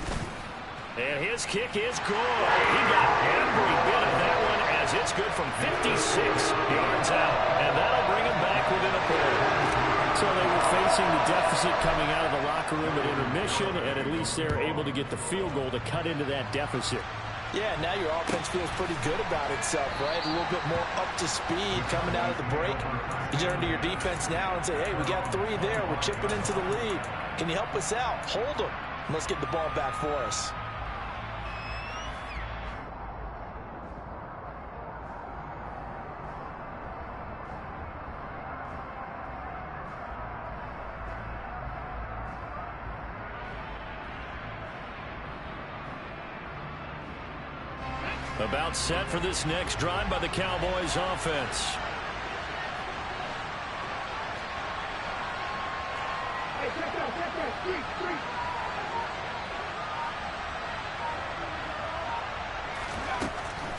And his kick is good. He got every bit of that one as it's good from 56 yards out. And that'll bring him back within a point. So they were facing the deficit coming out of the locker room at intermission, and at least they're able to get the field goal to cut into that deficit. Yeah, now your offense feels pretty good about itself, right? A little bit more up to speed coming out of the break. You turn to your defense now and say, hey, we got 3 there. We're chipping into the lead. Can you help us out? Hold them. And let's get the ball back for us. About set for this next drive by the Cowboys offense. Hey, check that, street.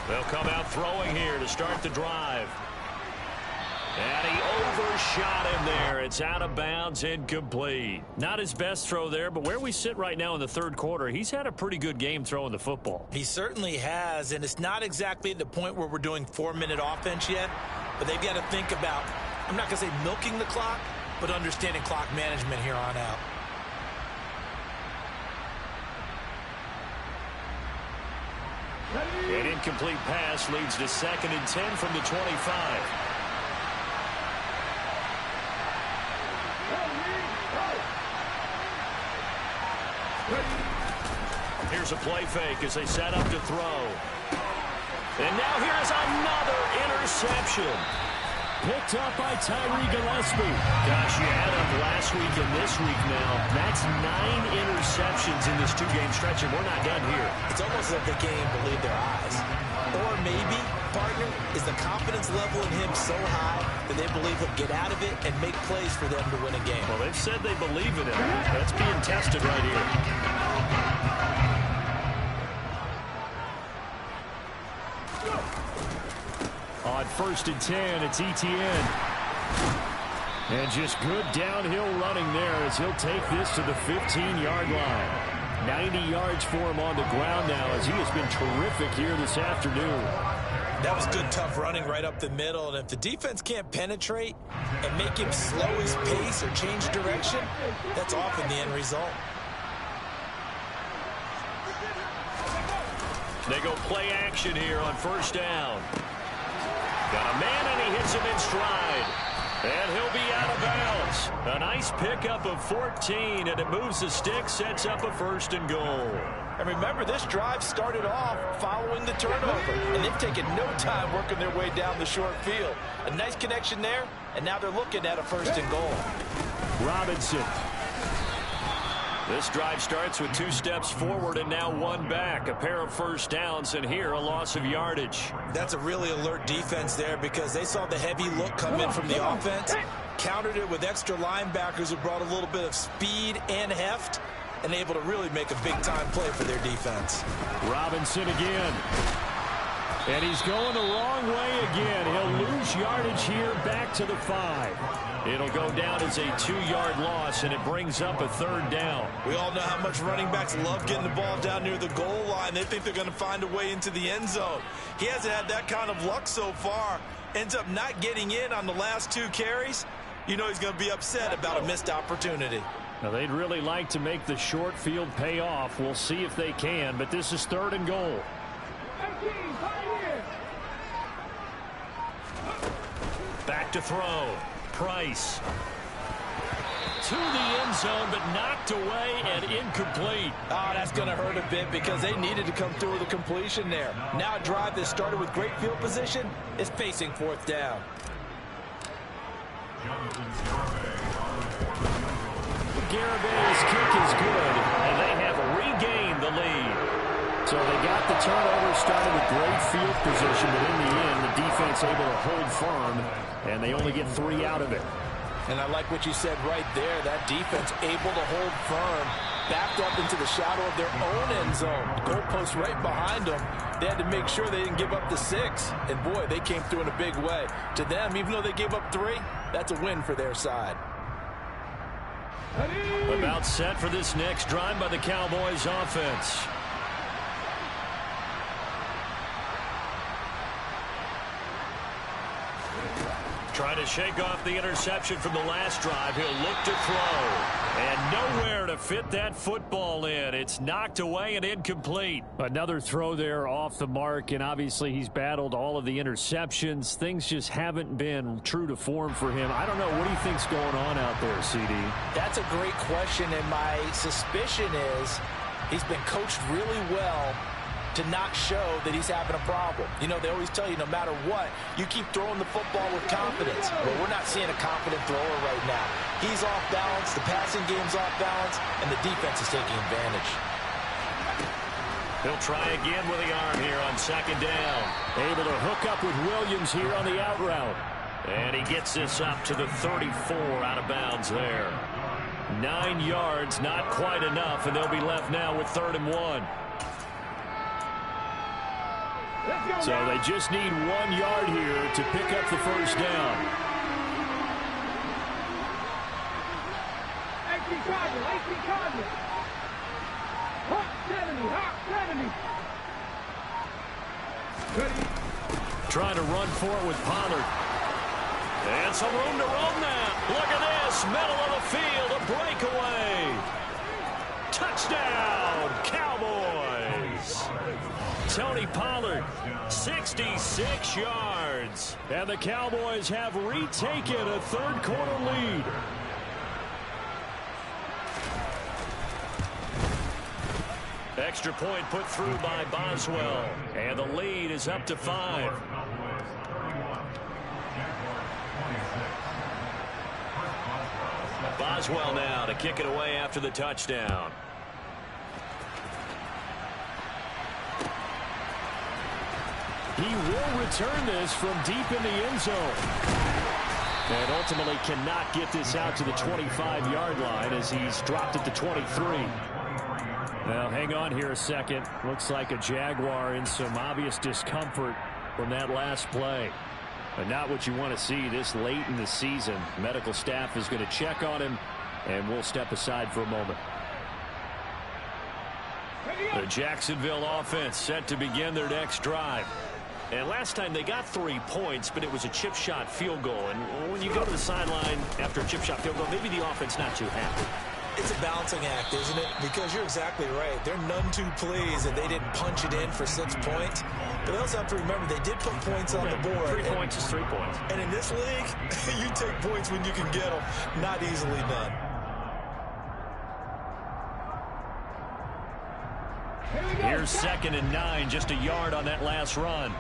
They'll come out throwing here to start the drive. And he overshot him there. It's out of bounds, incomplete. Not his best throw there, but where we sit right now in the third quarter, he's had a pretty good game throwing the football. He certainly has, and it's not exactly at the point where we're doing 4-minute offense yet, but they've got to think about, I'm not going to say milking the clock, but understanding clock management here on out. An incomplete pass leads to 2nd and 10 from the 25. Here's a play fake as they set up to throw. And now here's another interception. Picked up by Tyree Gillespie. Gosh, you add up last week and this week now. That's 9 interceptions in this 2-game stretch, and we're not done here. It's almost like they can't even believe their eyes. Or maybe, partner, is the confidence level in him so high that they believe he'll get out of it and make plays for them to win a game. Well, they've said they believe in him. That's being tested right here. On 1st and 10, it's Etienne. And just good downhill running there as he'll take this to the 15-yard line. 90 yards for him on the ground now as he has been terrific here this afternoon. That was good, tough running right up the middle. And if the defense can't penetrate and make him slow his pace or change direction, that's often the end result. They go play action here on 1st down. Got a man, and he hits him in stride. And he'll be out of bounds. A nice pickup of 14, and it moves the stick, sets up a 1st and goal. And remember, this drive started off following the turnover, and they've taken no time working their way down the short field. A nice connection there, and now they're looking at a 1st and goal. Robinson. This drive starts with 2 steps forward and now 1 back. A pair of 1st downs, and here a loss of yardage. That's a really alert defense there because they saw the heavy look come in from the offense, countered it with extra linebackers who brought a little bit of speed and heft, and able to really make a big-time play for their defense. Robinson again. And he's going the wrong way again. He'll lose yardage here back to the 5. It'll go down as a 2-yard loss, and it brings up a 3rd down. We all know how much running backs love getting the ball down near the goal line. They think they're going to find a way into the end zone. He hasn't had that kind of luck so far. Ends up not getting in on the last 2 carries. You know he's going to be upset about a missed opportunity. Now, they'd really like to make the short field pay off. We'll see if they can, but this is 3rd and goal. Back to throw. Price. To the end zone, but knocked away and incomplete. Oh, that's going to hurt a bit because they needed to come through with a completion there. Now a drive that started with great field position is facing 4th down. Garabay's kick is good, and they have regained the lead. So they got the turnover, started with great field position, but in the end, the defense able to hold firm, and they only get 3 out of it. And I like what you said right there. That defense able to hold firm, backed up into the shadow of their own end zone. Goalpost right behind them. They had to make sure they didn't give up the 6. And, boy, they came through in a big way. To them, even though they gave up 3, that's a win for their side. About set for this next drive by the Cowboys offense. Trying to shake off the interception from the last drive. He'll look to throw. And nowhere to fit that football in. It's knocked away and incomplete. Another throw there off the mark, and obviously he's battled all of the interceptions. Things just haven't been true to form for him. I don't know. What do you think's going on out there, CD? That's a great question, and my suspicion is he's been coached really well to not show that he's having a problem. You know, they always tell you no matter what, you keep throwing the football with confidence. Well, we're not seeing a confident thrower right now. He's off balance, the passing game's off balance, and the defense is taking advantage. He'll try again with the arm here on 2nd down. Able to hook up with Williams here on the out route. And he gets this up to the 34 out of bounds there. 9 yards, not quite enough, and they'll be left now with 3rd and 1. So they just need 1 yard here to pick up the 1st down. 18 Cardinal. Hot 70. Ready. Trying to run for it with Pollard. And some room to roam now. Look at this. Middle of the field. A breakaway. Touchdown, Cowboys. Tony Pollard, 66 yards. And the Cowboys have retaken a third-quarter lead. Extra point put through by Boswell. And the lead is up to 5. Boswell now to kick it away after the touchdown. He will return this from deep in the end zone. And ultimately cannot get this out to the 25-yard line as he's dropped it to 23. Now, hang on here a second. Looks like a Jaguar in some obvious discomfort from that last play. But not what you want to see this late in the season. Medical staff is going to check on him, and we'll step aside for a moment. The Jacksonville offense set to begin their next drive. And last time they got 3 points, but it was a chip shot field goal. And when you go to the sideline after a chip shot field goal, maybe the offense not too happy. It's a balancing act, isn't it? Because you're exactly right. They're none too pleased that they didn't punch it in for 6 points. But they also have to remember they did put points on the board. 3 points is 3 points. And in this league, you take points when you can get them. Not easily done. Here's 2nd and 9, just a yard on that last run.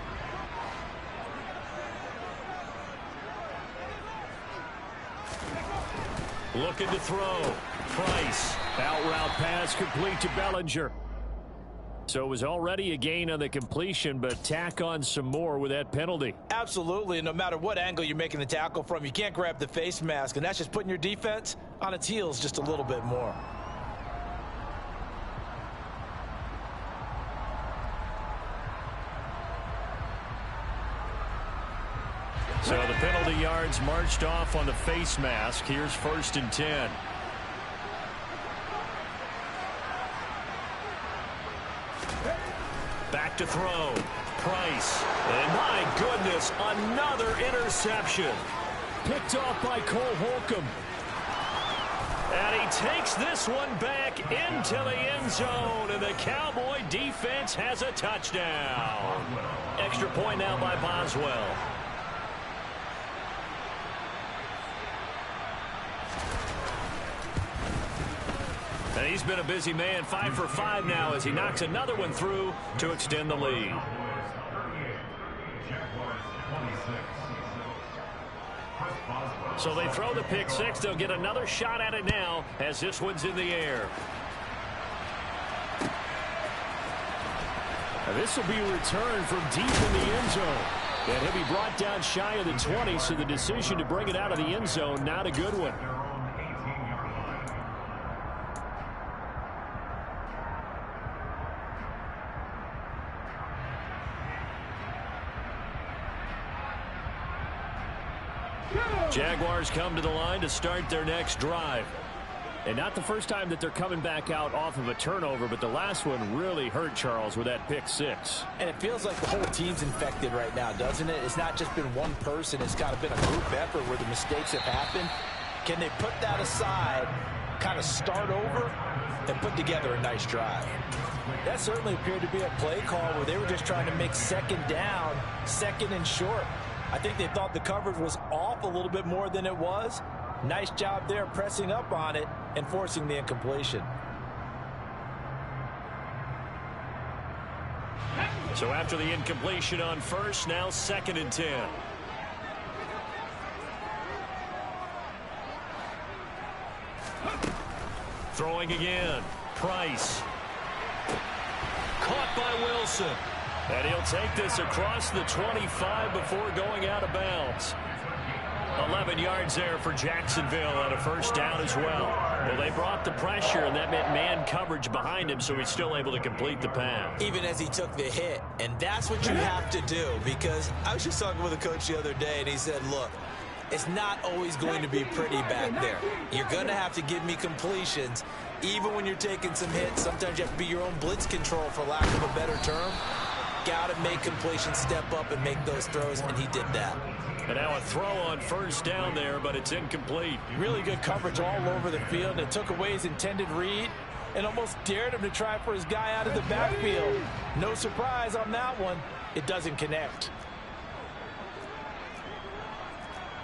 Looking to throw. Price. Out route pass complete to Bellinger. So it was already a gain on the completion, but tack on some more with that penalty. Absolutely. No matter what angle you're making the tackle from, you can't grab the face mask, and that's just putting your defense on its heels just a little bit more. So the penalty yards marched off on the face mask. Here's 1st and 10. Back to throw. Price. And my goodness, another interception. Picked off by Cole Holcomb. And he takes this one back into the end zone. And the Cowboy defense has a touchdown. Extra point now by Boswell. And he's been a busy man, 5 for 5 now as he knocks another one through to extend the lead. So they throw the pick 6. They'll get another shot at it now as this one's in the air. And this will be returned from deep in the end zone. And he'll be brought down shy of the 20, so the decision to bring it out of the end zone, not a good one. Jaguars come to the line to start their next drive. And not the first time that they're coming back out off of a turnover, but the last one really hurt Charles with that pick 6. And it feels like the whole team's infected right now, doesn't it? It's not just been one person. It's kind of been a group effort where the mistakes have happened. Can they put that aside, kind of start over, and put together a nice drive? That certainly appeared to be a play call where they were just trying to make 2nd down, 2nd and short. I think they thought the coverage was off a little bit more than it was. Nice job there pressing up on it and forcing the incompletion. So after the incompletion on 1st, now 2nd and 10. Throwing again. Price. Caught by Wilson. And he'll take this across the 25 before going out of bounds. 11 yards there for Jacksonville and a 1st down as well. Well, they brought the pressure, and that meant man coverage behind him, so he's still able to complete the pass. Even as he took the hit. And that's what you have to do, because I was just talking with a coach the other day, and he said, look, it's not always going to be pretty back there. You're going to have to give me completions. Even when you're taking some hits, sometimes you have to be your own blitz control, for lack of a better term. Got to make completions, step up and make those throws, and he did that. And now a throw on first down there, but it's incomplete. Really good coverage all over the field, and it took away his intended read and almost dared him to try for his guy out of the backfield. No surprise on that one. It doesn't connect.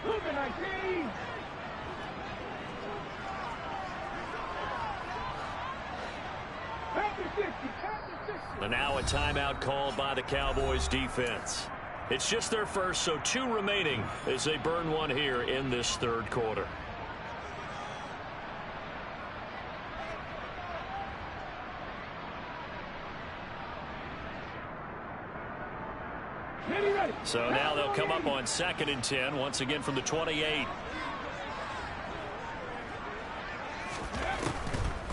Look at 19. And now a timeout called by the Cowboys defense. It's just their first, so 2 remaining as they burn one here in this third quarter. So now they'll come up on 2nd and 10, once again from the 28.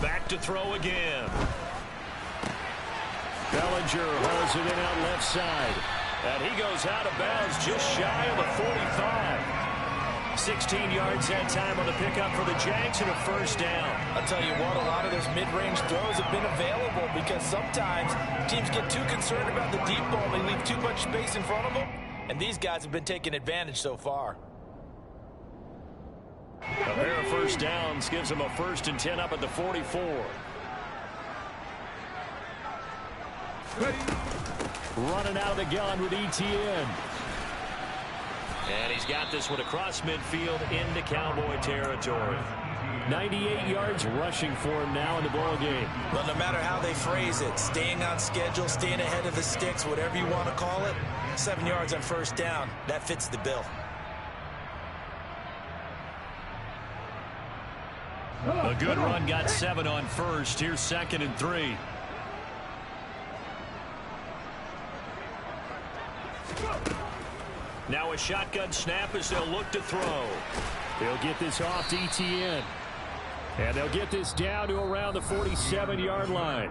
Back to throw again. Bellinger hauls it in out left side. And he goes out of bounds just shy of the 45. 16 yards that time on the pickup for the Jags and a first down. I'll tell you what, a lot of those mid-range throws have been available because sometimes teams get too concerned about the deep ball. They leave too much space in front of them, and these guys have been taking advantage so far. A pair of first downs gives them a 1st and 10 up at the 44. Running out of the gun with ETN. And he's got this one across midfield into Cowboy territory. 98 yards rushing for him now in the ball game. Well, no matter how they phrase it, staying on schedule, staying ahead of the sticks, whatever you want to call it, 7 yards on first down, that fits the bill. A good run got 7 on first. Here's 2nd and 3. Now a shotgun snap as they'll look to throw. They'll get this off to ETN. And they'll get this down to around the 47-yard line.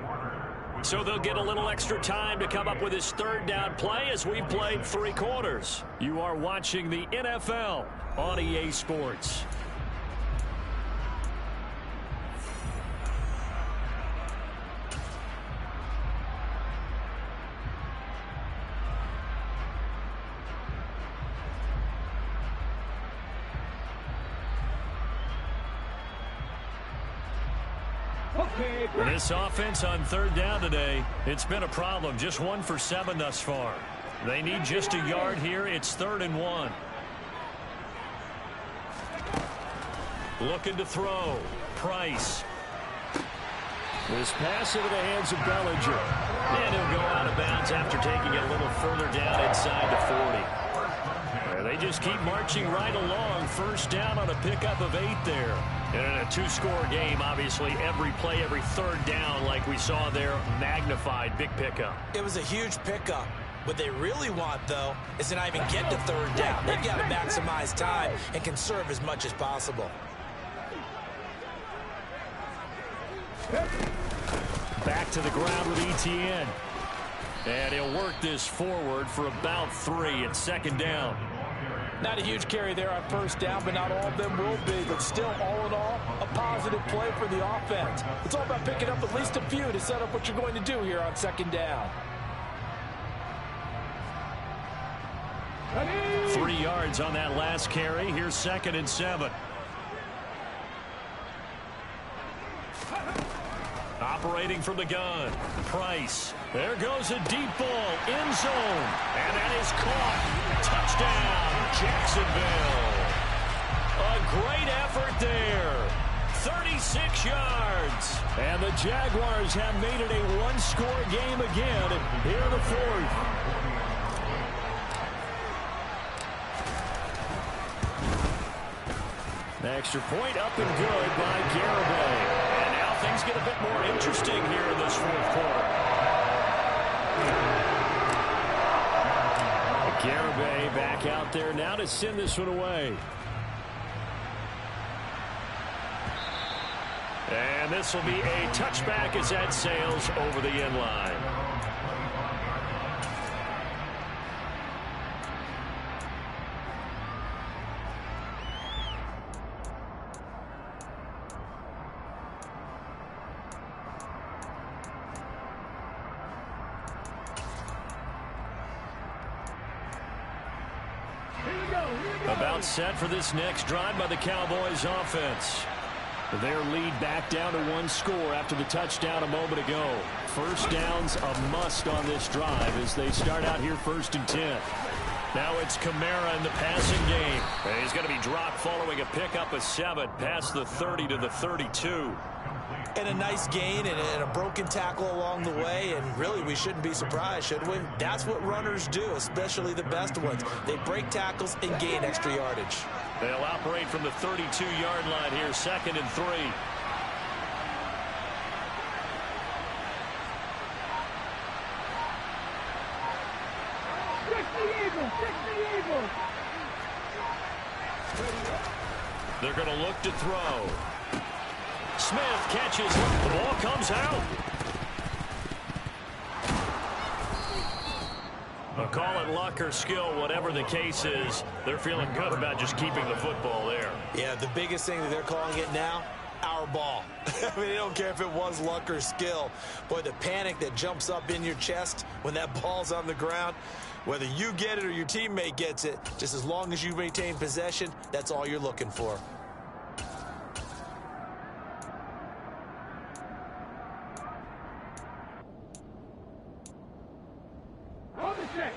So they'll get a little extra time to come up with his 3rd down play as we've played 3 quarters. You are watching the NFL on EA Sports. This offense on 3rd down today, it's been a problem. Just 1 for 7 thus far. They need just a yard here. It's 3rd and 1. Looking to throw. Price. This pass into the hands of Bellinger. And he'll go out of bounds after taking it a little further down inside the 40. They just keep marching right along. First down on a pickup of 8 there. And in a 2-score game, obviously, every play, every 3rd down, like we saw there, magnified. Big pickup. It was a huge pickup. What they really want, though, is to not even get to 3rd down. They've got to maximize time and conserve as much as possible. Back to the ground with ETN. And he'll work this forward for about 3 at 2nd down. Not a huge carry there on first down, but not all of them will be. But still, all in all, a positive play for the offense. It's all about picking up at least a few to set up what you're going to do here on 2nd down. 3 yards on that last carry. Here's 2nd and 7. Operating from the gun. Price. There goes a deep ball. End zone. And that is caught. Touchdown, Jacksonville. A great effort there. 36 yards. And the Jaguars have made it a 1-score game again here in the 4th. The extra point up and good by Garibay. And now things get a bit more interesting here in this 4th quarter. Garibay back out there now to send this one away. And this will be a touchback as that sails over the end line. About set for this next drive by the Cowboys offense. Their lead back down to one score after the touchdown a moment ago. First down's a must on this drive as they start out here 1st and 10. Now it's Kamara in the passing game. He's going to be dropped following a pickup of 7 past the 30 to the 32. And a nice gain and a broken tackle along the way, and really we shouldn't be surprised, should we? That's what runners do, especially the best ones. They break tackles and gain extra yardage. They'll operate from the 32-yard line here, 2nd and 3. They're going to look to throw. Smith catches. The ball comes out. Call it luck or skill, whatever the case is. They're feeling good about just keeping the football there. Yeah, the biggest thing that they're calling it now, our ball. I mean, they don't care if it was luck or skill. Boy, the panic that jumps up in your chest when that ball's on the ground, whether you get it or your teammate gets it, just as long as you maintain possession, that's all you're looking for. On the check.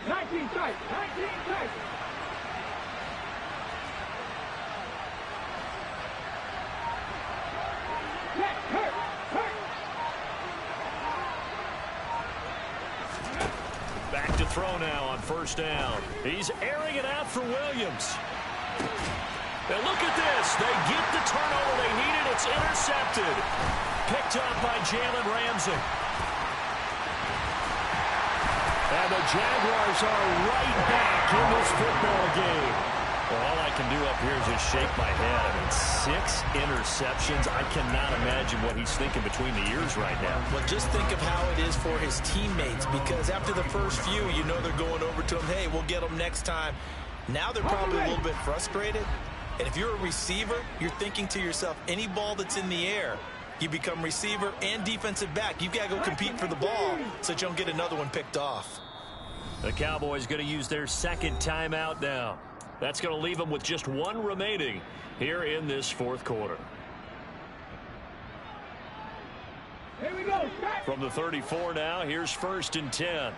19 tight. 19 tight. Check. Hurt. Back to throw now on 1st down. He's airing it out for Williams. And look at this. They get the turnover they needed. It's intercepted. Picked up by Jalen Ramsey. And the Jaguars are right back in this football game. Well, all I can do up here is just shake my head. I mean, 6 interceptions. I cannot imagine what he's thinking between the ears right now. Well, just think of how it is for his teammates, because after the first few, you know they're going over to him, hey, we'll get them next time. Now they're probably a little bit frustrated. And if you're a receiver, you're thinking to yourself, any ball that's in the air, you become receiver and defensive back. You've got to go compete for the ball so that you don't get another one picked off. The Cowboys going to use their 2nd timeout now. That's going to leave them with just 1 remaining here in this 4th quarter. Here we go. From the 34 now, here's 1st and 10.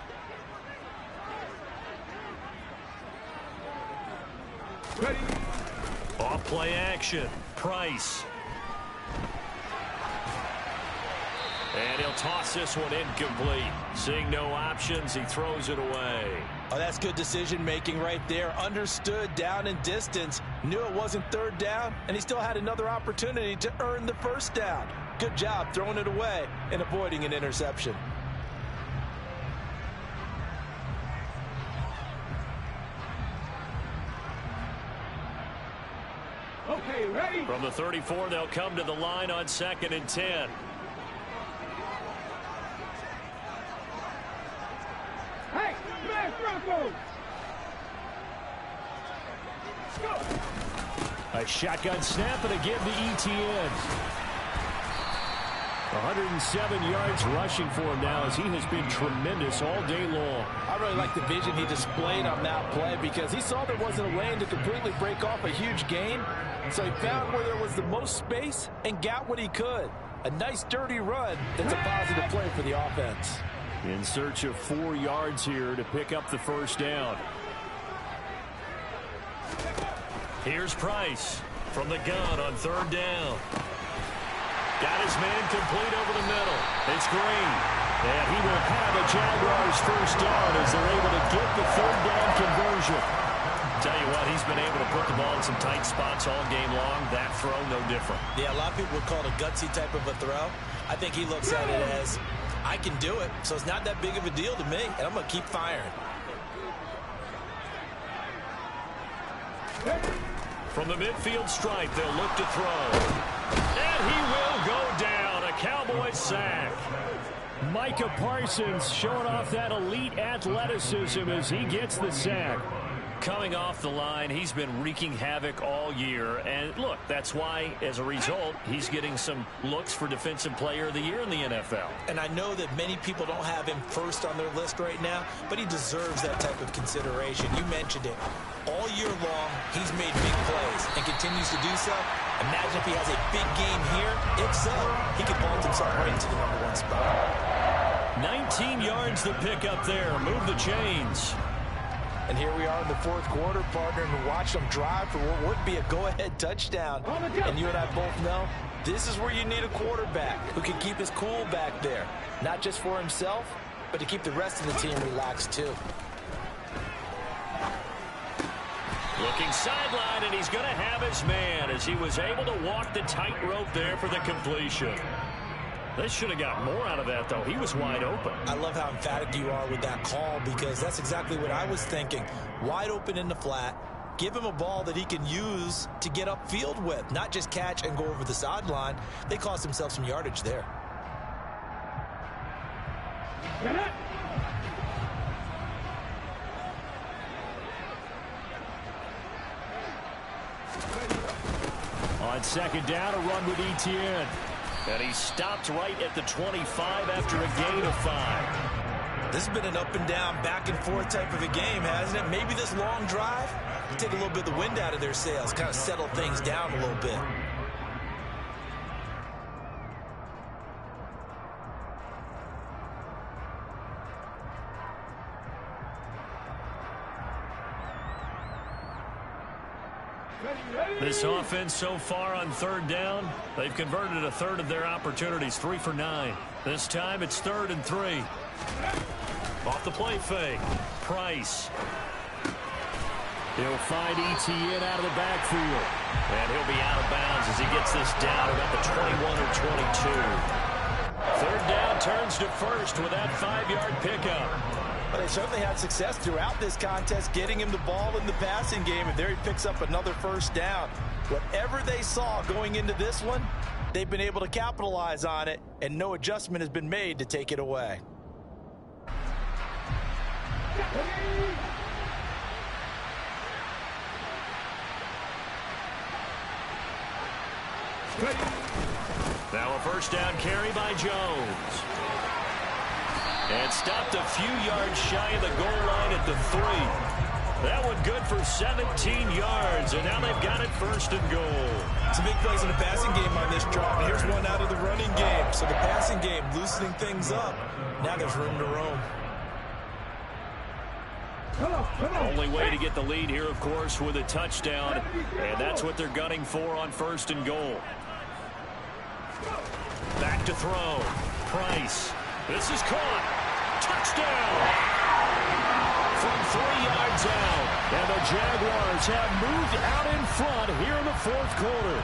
Ready. Off play action. Price. And he'll toss this one incomplete. Seeing no options, he throws it away. Oh, that's good decision-making right there. Understood down and distance. Knew it wasn't 3rd down, and he still had another opportunity to earn the 1st down. Good job throwing it away and avoiding an interception. Okay, ready. From the 34, they'll come to the line on 2nd and 10. Hey, smash Bronco. Go. A shotgun snap and again the ETN. 107 yards rushing for him now as he has been tremendous all day long. I really like the vision he displayed on that play because he saw there wasn't a lane to completely break off a huge gain. So he found where there was the most space and got what he could. A nice dirty run that's a positive play for the offense. In search of 4 yards here to pick up the 1st down. Here's Price from the gun on 3rd down. Got his man complete over the middle. It's Green. And he will have a Jaguars 1st down as they're able to get the 3rd down conversion. Tell you what, he's been able to put the ball in some tight spots all game long. That throw, no different. Yeah, a lot of people would call it a gutsy type of a throw. I think he looks at it as, I can do it, so it's not that big of a deal to me, and I'm going to keep firing. From the midfield stripe, they'll look to throw. And he will go down. A Cowboys sack. Micah Parsons showing off that elite athleticism as he gets the sack. Coming off the line, he's been wreaking havoc all year. And look, that's why, as a result, he's getting some looks for Defensive Player of the Year in the NFL. And I know that many people don't have him first on their list right now, but he deserves that type of consideration. You mentioned it. All year long, he's made big plays and continues to do so. Imagine if he has a big game here. If so, he could vault himself right into the #1 spot. 19 yards to pick up there. Move the chains. And here we are in the fourth quarter, partner, and watch them drive for what would be a go-ahead touchdown. And you and I both know this is where you need a quarterback who can keep his cool back there. Not just for himself, but to keep the rest of the team relaxed too. Looking sideline, and he's going to have his man as he was able to walk the tightrope there for the completion. They should have got more out of that, though. He was wide open. I love how emphatic you are with that call, because that's exactly what I was thinking. Wide open in the flat. Give him a ball that he can use to get upfield with, not just catch and go over the sideline. They cost themselves some yardage there. On second down, a run with Etienne. And he stopped right at the 25 after a gain of 5. This has been an up-and-down, back-and-forth type of a game, hasn't it? Maybe this long drive will take a little bit of the wind out of their sails, kind of settle things down a little bit. This offense so far on third down, they've converted a third of their opportunities, 3 for 9. This time it's 3rd and 3. Off the play fake. Price. He'll find Etienne out of the backfield. And he'll be out of bounds as he gets this down about the 21 or 22. Third down turns to first with that 5-yard pickup. But they certainly had success throughout this contest getting him the ball in the passing game, and there he picks up another first down. Whatever they saw going into this one, they've been able to capitalize on it, and no adjustment has been made to take it away. Now a first down carry by Jones. And stopped a few yards shy of the goal line at the 3. That one good for 17 yards, and now they've got it 1st and goal. Some big plays in the passing game on this drive. And here's one out of the running game. So the passing game loosening things up. Now there's room to roam. Only way to get the lead here, of course, with a touchdown. And that's what they're gunning for on 1st and goal. Back to throw. Price. This is caught. Touchdown. From 3 yards out. And the Jaguars have moved out in front here in the 4th quarter.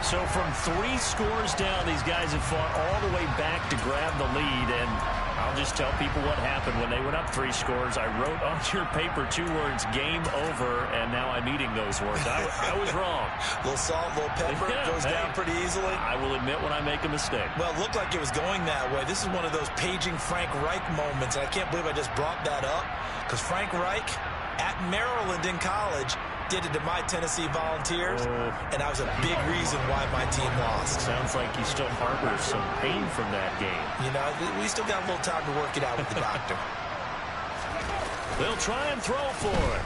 So from 3 scores down, these guys have fought all the way back to grab the lead. And I'll just tell people what happened when they went up 3 scores. I wrote on your paper 2 words, game over, and now I'm eating those words. I was wrong. A little salt, a little pepper, goes down pretty easily. I will admit when I make a mistake. Well, it looked like it was going that way. This is one of those paging Frank Reich moments, and I can't believe I just brought that up, because Frank Reich at Maryland in college did it to my Tennessee Volunteers, and that was a big reason why my team lost. Sounds like you still harbor some pain from that game. You know, we still got a little time to work it out with the doctor. They'll try and throw for it.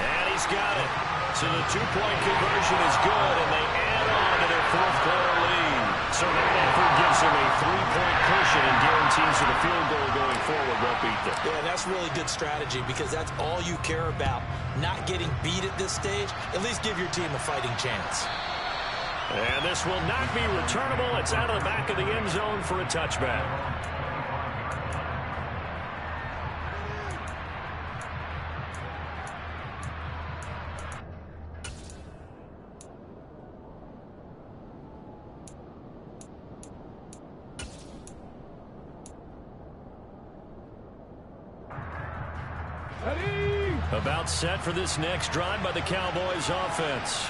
And he's got it. So the 2-point conversion is good, and they add on to their 4th quarter lead. So that effort gives them a 3-point cushion and guarantees that a field goal going forward won't beat them. Yeah, that's really good strategy, because that's all you care about. Not getting beat at this stage. At least give your team a fighting chance. And this will not be returnable. It's out of the back of the end zone for a touchback. About set for this next drive by the Cowboys offense.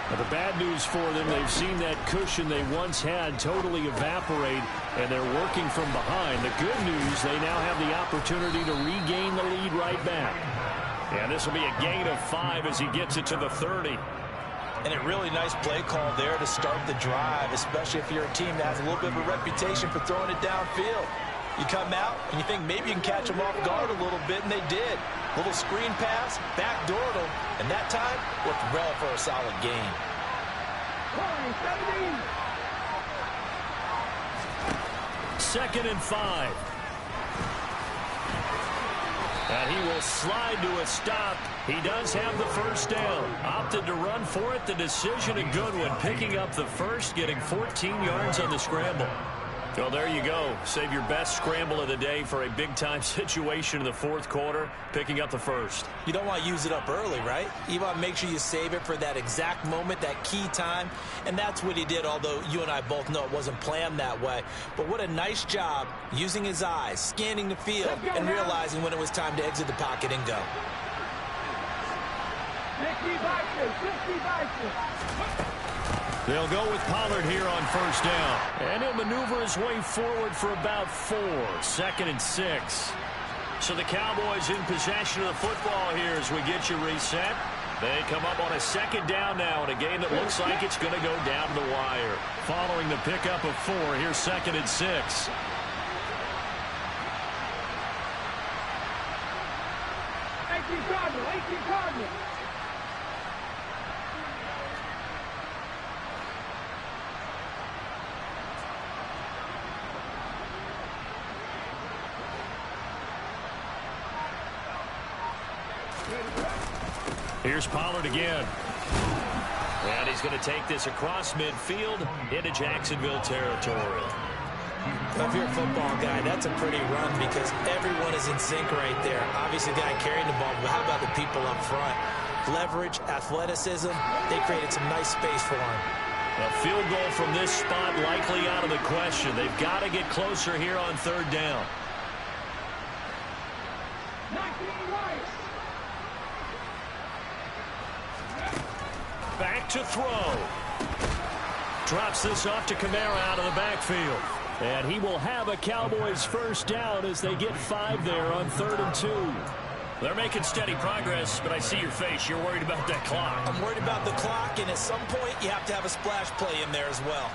But the bad news for them, they've seen that cushion they once had totally evaporate, and they're working from behind. The good news, they now have the opportunity to regain the lead right back. And this will be a gain of 5 as he gets it to the 30. And a really nice play call there to start the drive, especially if you're a team that has a little bit of a reputation for throwing it downfield. You come out and you think maybe you can catch them off guard a little bit, and they did. Little screen pass, backdoored them, and that time looked well for a solid gain. 2nd and 5. And he will slide to a stop. He does have the first down. Opted to run for it. The decision a good one. Picking up the first, getting 14 yards on the scramble. Well, there you go. Save your best scramble of the day for a big-time situation in the 4th quarter, picking up the first. You don't want to use it up early, right? You want to make sure you save it for that exact moment, that key time, and that's what he did, although you and I both know it wasn't planned that way. But what a nice job using his eyes, scanning the field, and realizing when it was time to exit the pocket and go. 60-60. They'll go with Pollard here on first down. And he'll maneuver his way forward for about 4. 2nd and 6. So the Cowboys in possession of the football here as we get you reset. They come up on a 2nd down now in a game that looks like it's going to go down to the wire. Following the pickup of 4, here's 2nd and 6. Cardinal. Here's Pollard again. And he's going to take this across midfield into Jacksonville territory. Well, if you're a football guy, that's a pretty run because everyone is in sync right there. Obviously, the guy carrying the ball, but how about the people up front? Leverage, athleticism, they created some nice space for him. A field goal from this spot likely out of the question. They've got to get closer here on 3rd down. Back to throw. Drops this off to Kamara out of the backfield. And he will have a Cowboys first down as they get 5 there on 3rd and 2. They're making steady progress, but I see your face. You're worried about that clock. I'm worried about the clock, and at some point you have to have a splash play in there as well.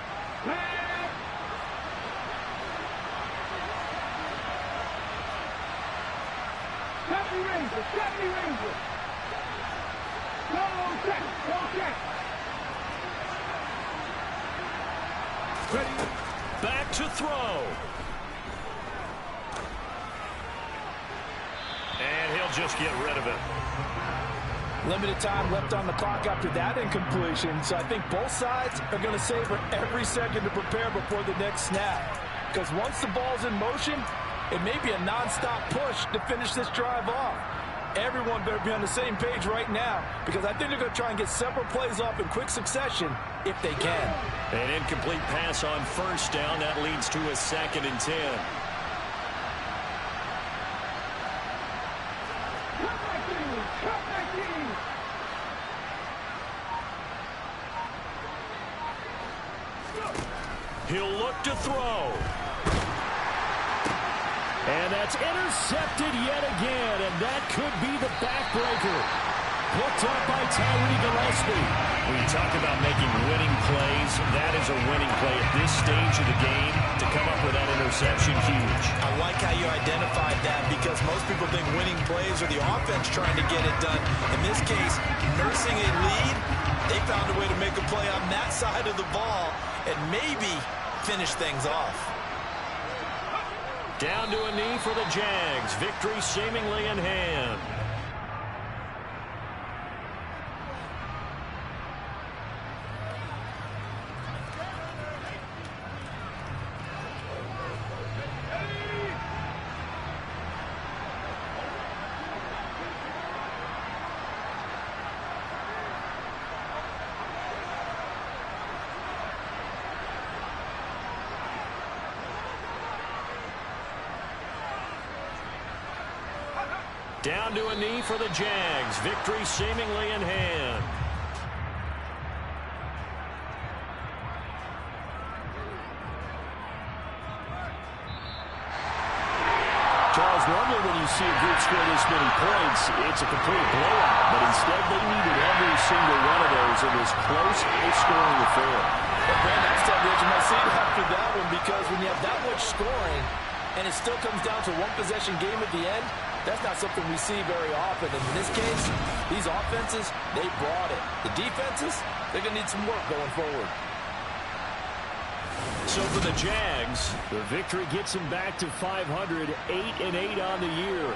Ranger. Go check. Ready. Back to throw. And he'll just get rid of it. Limited time left on the clock after that incompletion, so I think both sides are going to savor every second to prepare before the next snap. Because once the ball's in motion, it may be a nonstop push to finish this drive off. Everyone better be on the same page right now because I think they're going to try and get several plays off in quick succession if they can. An incomplete pass on first down. That leads to a 2nd and 10. He'll look to throw. And that's intercepted yet again, and that could be the backbreaker. Picked up by Tyree Gillespie. When you talk about making winning plays, that is a winning play at this stage of the game. To come up with that interception, huge. I like how you identified that because most people think winning plays are the offense trying to get it done. In this case, nursing a lead, they found a way to make a play on that side of the ball and maybe finish things off. Down to a knee for the Jags. Victory seemingly in hand. Down to a knee for the Jags. Victory seemingly in hand. Normally when you see a group score this many points, it's a complete blowout. But instead, they needed every single one of those in this close, high-scoring affair. Well, Brandon, I'm still on the edge of my seat after that one, because when you have that much scoring and it still comes down to one possession game at the end, that's not something we see very often. And in this case, these offenses, they brought it. The defenses, they're going to need some work going forward. So for the Jags, the victory gets them back to 500, 8-8 on the year.